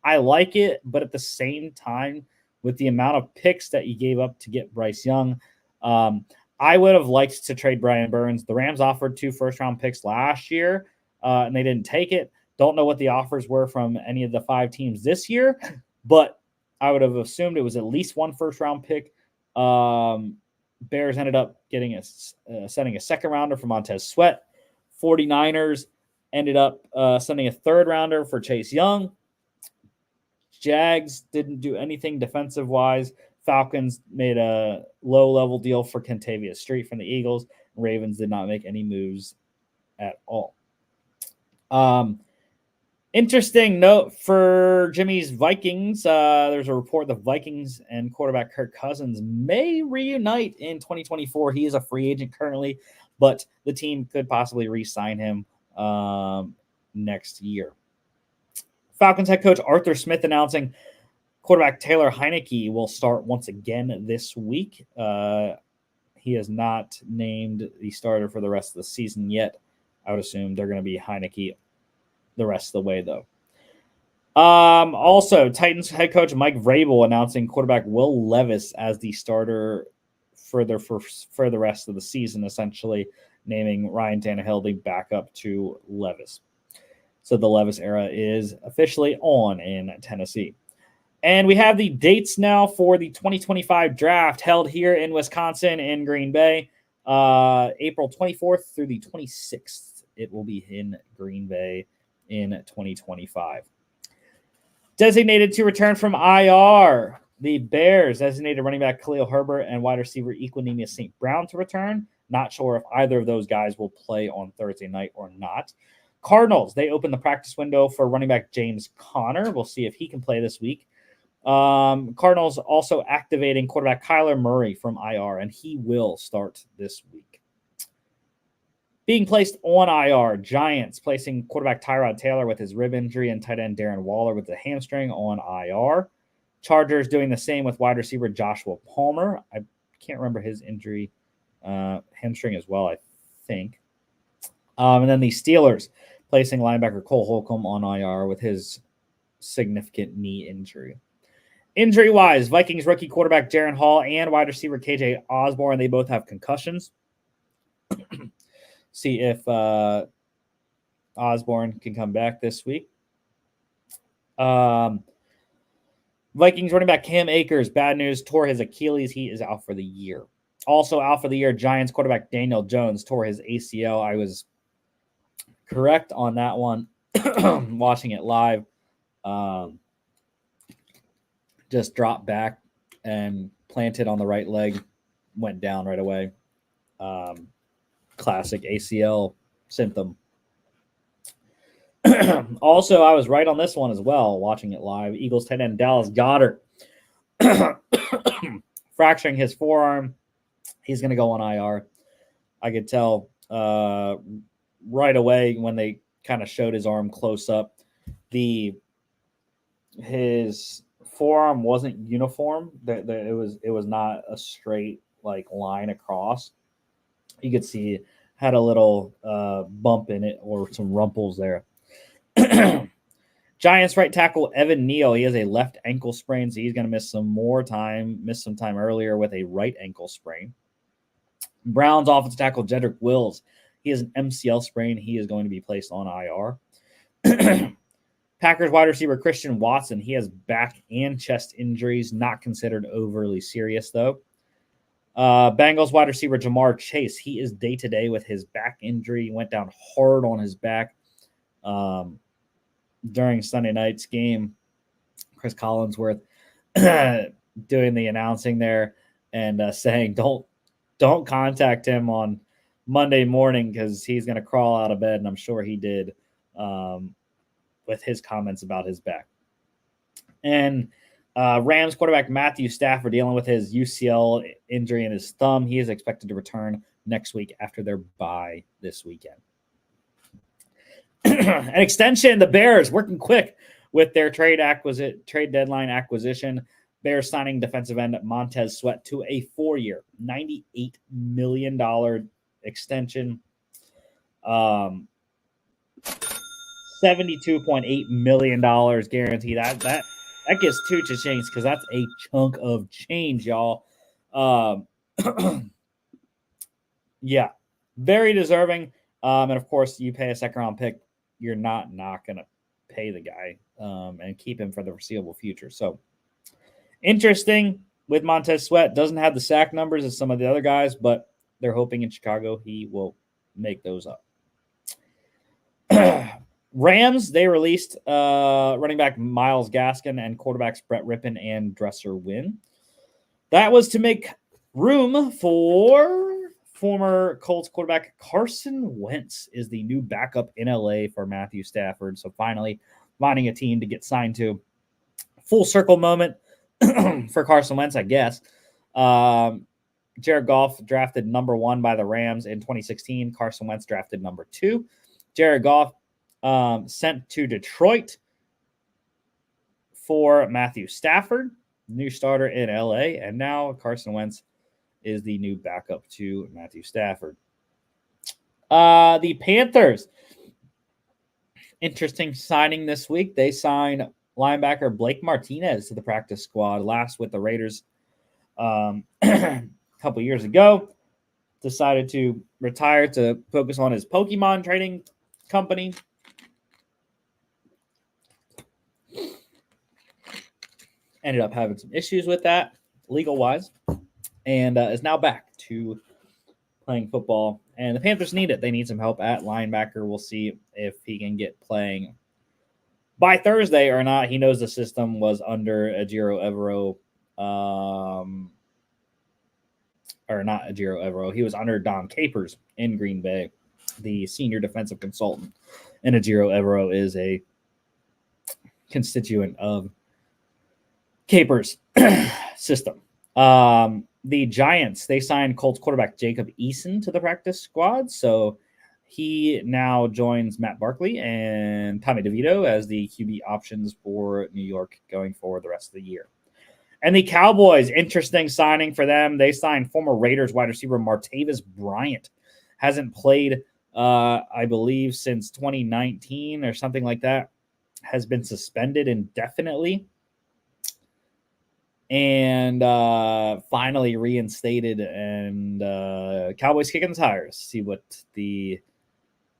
I like it, but at the same time, with the amount of picks that you gave up to get Bryce Young, I would have liked to trade Brian Burns. The Rams offered 2 first-round picks last year, and they didn't take it. Don't know what the offers were from any of the 5 teams this year, but I would have assumed it was at least 1 first-round pick. Bears ended up getting sending a second-rounder for Montez Sweat. 49ers ended up sending a third-rounder for Chase Young. Jags didn't do anything defensive-wise. Falcons made a low-level deal for Kentavious Street from the Eagles. Ravens did not make any moves at all. Interesting note for Jimmy's Vikings. There's a report the Vikings and quarterback Kirk Cousins may reunite in 2024. He is a free agent currently, but the team could possibly re-sign him next year. Falcons head coach Arthur Smith announcing quarterback Taylor Heineke will start once again this week. He has not named the starter for the rest of the season yet. I would assume they're going to be Heineke the rest of the way, though. Also, Titans head coach Mike Vrabel announcing quarterback Will Levis as the starter for the rest of the season, essentially naming Ryan Tannehill the backup to Levis. So the Levis era is officially on in Tennessee. And we have the dates now for the 2025 draft held here in Wisconsin in Green Bay, April 24th through the 26th. It will be in Green Bay in 2025. Designated to return from IR, the Bears designated running back Khalil Herbert and wide receiver Equanimeous St. Brown to return. Not sure if either of those guys will play on Thursday night or not. Cardinals, they opened the practice window for running back James Conner. We'll see if he can play this week. Cardinals also activating quarterback Kyler Murray from IR, and he will start this week. Being placed on IR, Giants placing quarterback Tyrod Taylor with his rib injury and tight end Darren Waller with the hamstring on IR. Chargers doing the same with wide receiver Joshua Palmer. I can't remember his injury, hamstring as well, I think. And then the Steelers placing linebacker Cole Holcomb on IR with his significant knee injury. Injury-wise, Vikings rookie quarterback Jaren Hall and wide receiver KJ Osborne, they both have concussions. See if Osborne can come back this week. Vikings running back Cam Akers, bad news, tore his Achilles. He is out for the year. Also out for the year, Giants quarterback Daniel Jones tore his ACL. I was correct on that one. Watching it live. Just dropped back and planted on the right leg. Went down right away. Classic ACL symptom. Also, I was right on this one as well, watching it live. Eagles tight end Dallas Goedert fracturing his forearm. He's going to go on IR. I could tell right away when they kind of showed his arm close up. His forearm wasn't uniform. It was not a straight like line across. You could see it had a little bump in it or some rumples there. Giants right tackle Evan Neal. He has a left ankle sprain, so he's going to miss some time earlier with a right ankle sprain. Browns offensive tackle Jedrick Wills. He has an MCL sprain. He is going to be placed on IR. Packers wide receiver Christian Watson. He has back and chest injuries, not considered overly serious, though. Bengals wide receiver Jamar Chase. He is day-to-day with his back injury. He went down hard on his back during Sunday night's game. Chris Collinsworth doing the announcing there and saying, don't contact him on Monday morning because he's going to crawl out of bed, and I'm sure he did with his comments about his back. And Rams quarterback Matthew Stafford dealing with his UCL injury in his thumb. He is expected to return next week after their bye this weekend. An extension, the Bears working quick with their trade deadline acquisition. Bears signing defensive end Montez Sweat to a 4-year, $98 million extension. $72.8 million guaranteed. That gets two cha-chings because that's a chunk of change, y'all. Yeah, very deserving. And of course, you pay a second-round pick, you're not going to pay the guy and keep him for the foreseeable future. So interesting with Montez Sweat. Doesn't have the sack numbers as some of the other guys, but they're hoping in Chicago he will make those up. Rams, they released running back Myles Gaskin and quarterbacks Brett Rippon and Dresser Wynn. That was to make room for former Colts quarterback Carson Wentz is the new backup in LA for Matthew Stafford. So finally finding a team to get signed to. Full circle moment for Carson Wentz, I guess. Jared Goff drafted number 1 by the Rams in 2016. Carson Wentz drafted number 2. Jared Goff sent to Detroit for Matthew Stafford, new starter in LA, and now Carson Wentz is the new backup to Matthew Stafford. The Panthers, interesting signing this week. They signed linebacker Blake Martinez to the practice squad, last with the Raiders a couple years ago. Decided to retire to focus on his Pokemon trading company. Ended up having some issues with that, legal-wise, and is now back to playing football. And the Panthers need it. They need some help at linebacker. We'll see if he can get playing by Thursday or not. He knows the system was under Ejiro Evero, or not Ejiro Evero. He was under Don Capers in Green Bay, the senior defensive consultant. And Ejiro Evero is a constituent of Capers' system. The Giants, they signed Colts quarterback Jacob Eason to the practice squad. So he now joins Matt Barkley and Tommy DeVito as the QB options for New York going forward the rest of the year. And the Cowboys, interesting signing for them. They signed former Raiders wide receiver Martavis Bryant. Hasn't played, I believe, since 2019 or something like that. Has been suspended indefinitely. And finally reinstated, and Cowboys kicking the tires. See what the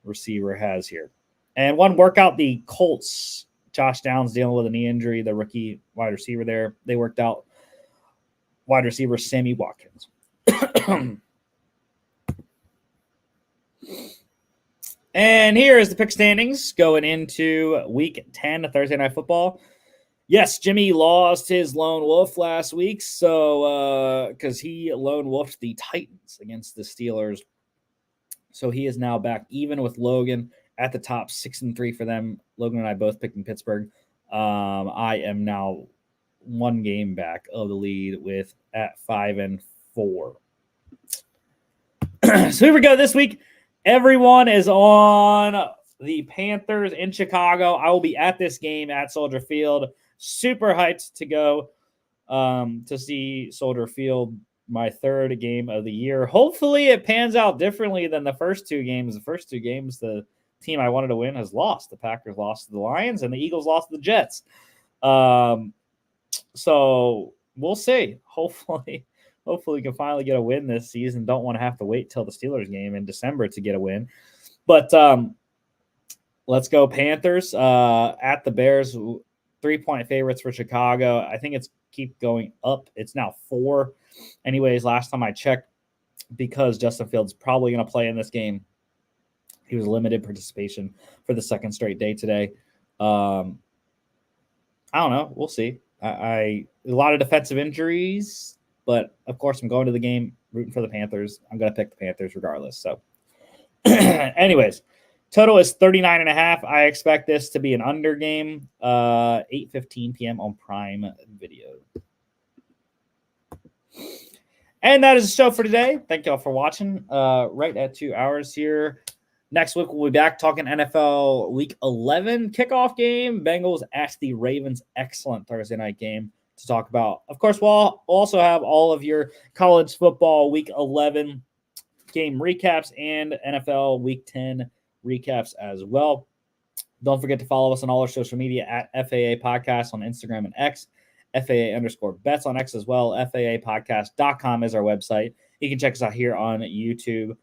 receiver has here. And one workout, the Colts, Josh Downs dealing with a knee injury, the rookie wide receiver there. They worked out wide receiver Sammy Watkins. And here is the pick standings going into week 10 of Thursday Night Football. Yes, Jimmy lost his lone wolf last week, so because he lone wolfed the Titans against the Steelers. So he is now back even with Logan at the top, 6-3 for them. Logan and I both picked in Pittsburgh. I am now 1 game back of the lead with at 5-4. So here we go this week. Everyone is on the Panthers in Chicago. I will be at this game at Soldier Field. Super hyped to go to see Soldier Field, my 3rd game of the year. Hopefully it pans out differently than the first 2 games. The first 2 games, the team I wanted to win has lost. The Packers lost to the Lions, and the Eagles lost to the Jets. So we'll see. Hopefully we can finally get a win this season. Don't want to have to wait till the Steelers game in December to get a win. But let's go Panthers at the Bears. 3-point favorites for Chicago. I think it's keep going up. It's now 4. Anyways, last time I checked, because Justin Fields probably going to play in this game, he was limited participation for the 2nd straight day today. I don't know. We'll see. A lot of defensive injuries, but of course I'm going to the game rooting for the Panthers. I'm going to pick the Panthers regardless. So anyways, total is 39.5. I expect this to be an under game, 8:15 p.m. on Prime Video. And that is the show for today. Thank y'all for watching. Right at 2 hours here. Next week, we'll be back talking NFL Week 11 kickoff game. Bengals at the Ravens. Excellent Thursday night game to talk about. Of course, we'll also have all of your college football Week 11 game recaps and NFL Week 10 recaps as well. Don't forget to follow us on all our social media at FAA Podcast on Instagram and X, FAA_bets on X as well. FAApodcast.com is our website. You can check us out here on YouTube,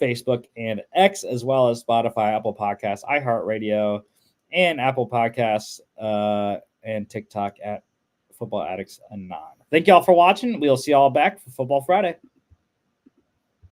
Facebook, and X, as well as Spotify, Apple Podcasts, iHeartRadio, and Apple Podcasts, and TikTok at Football Addicts Anon. Thank you all for watching. We'll see you all back for Football Friday.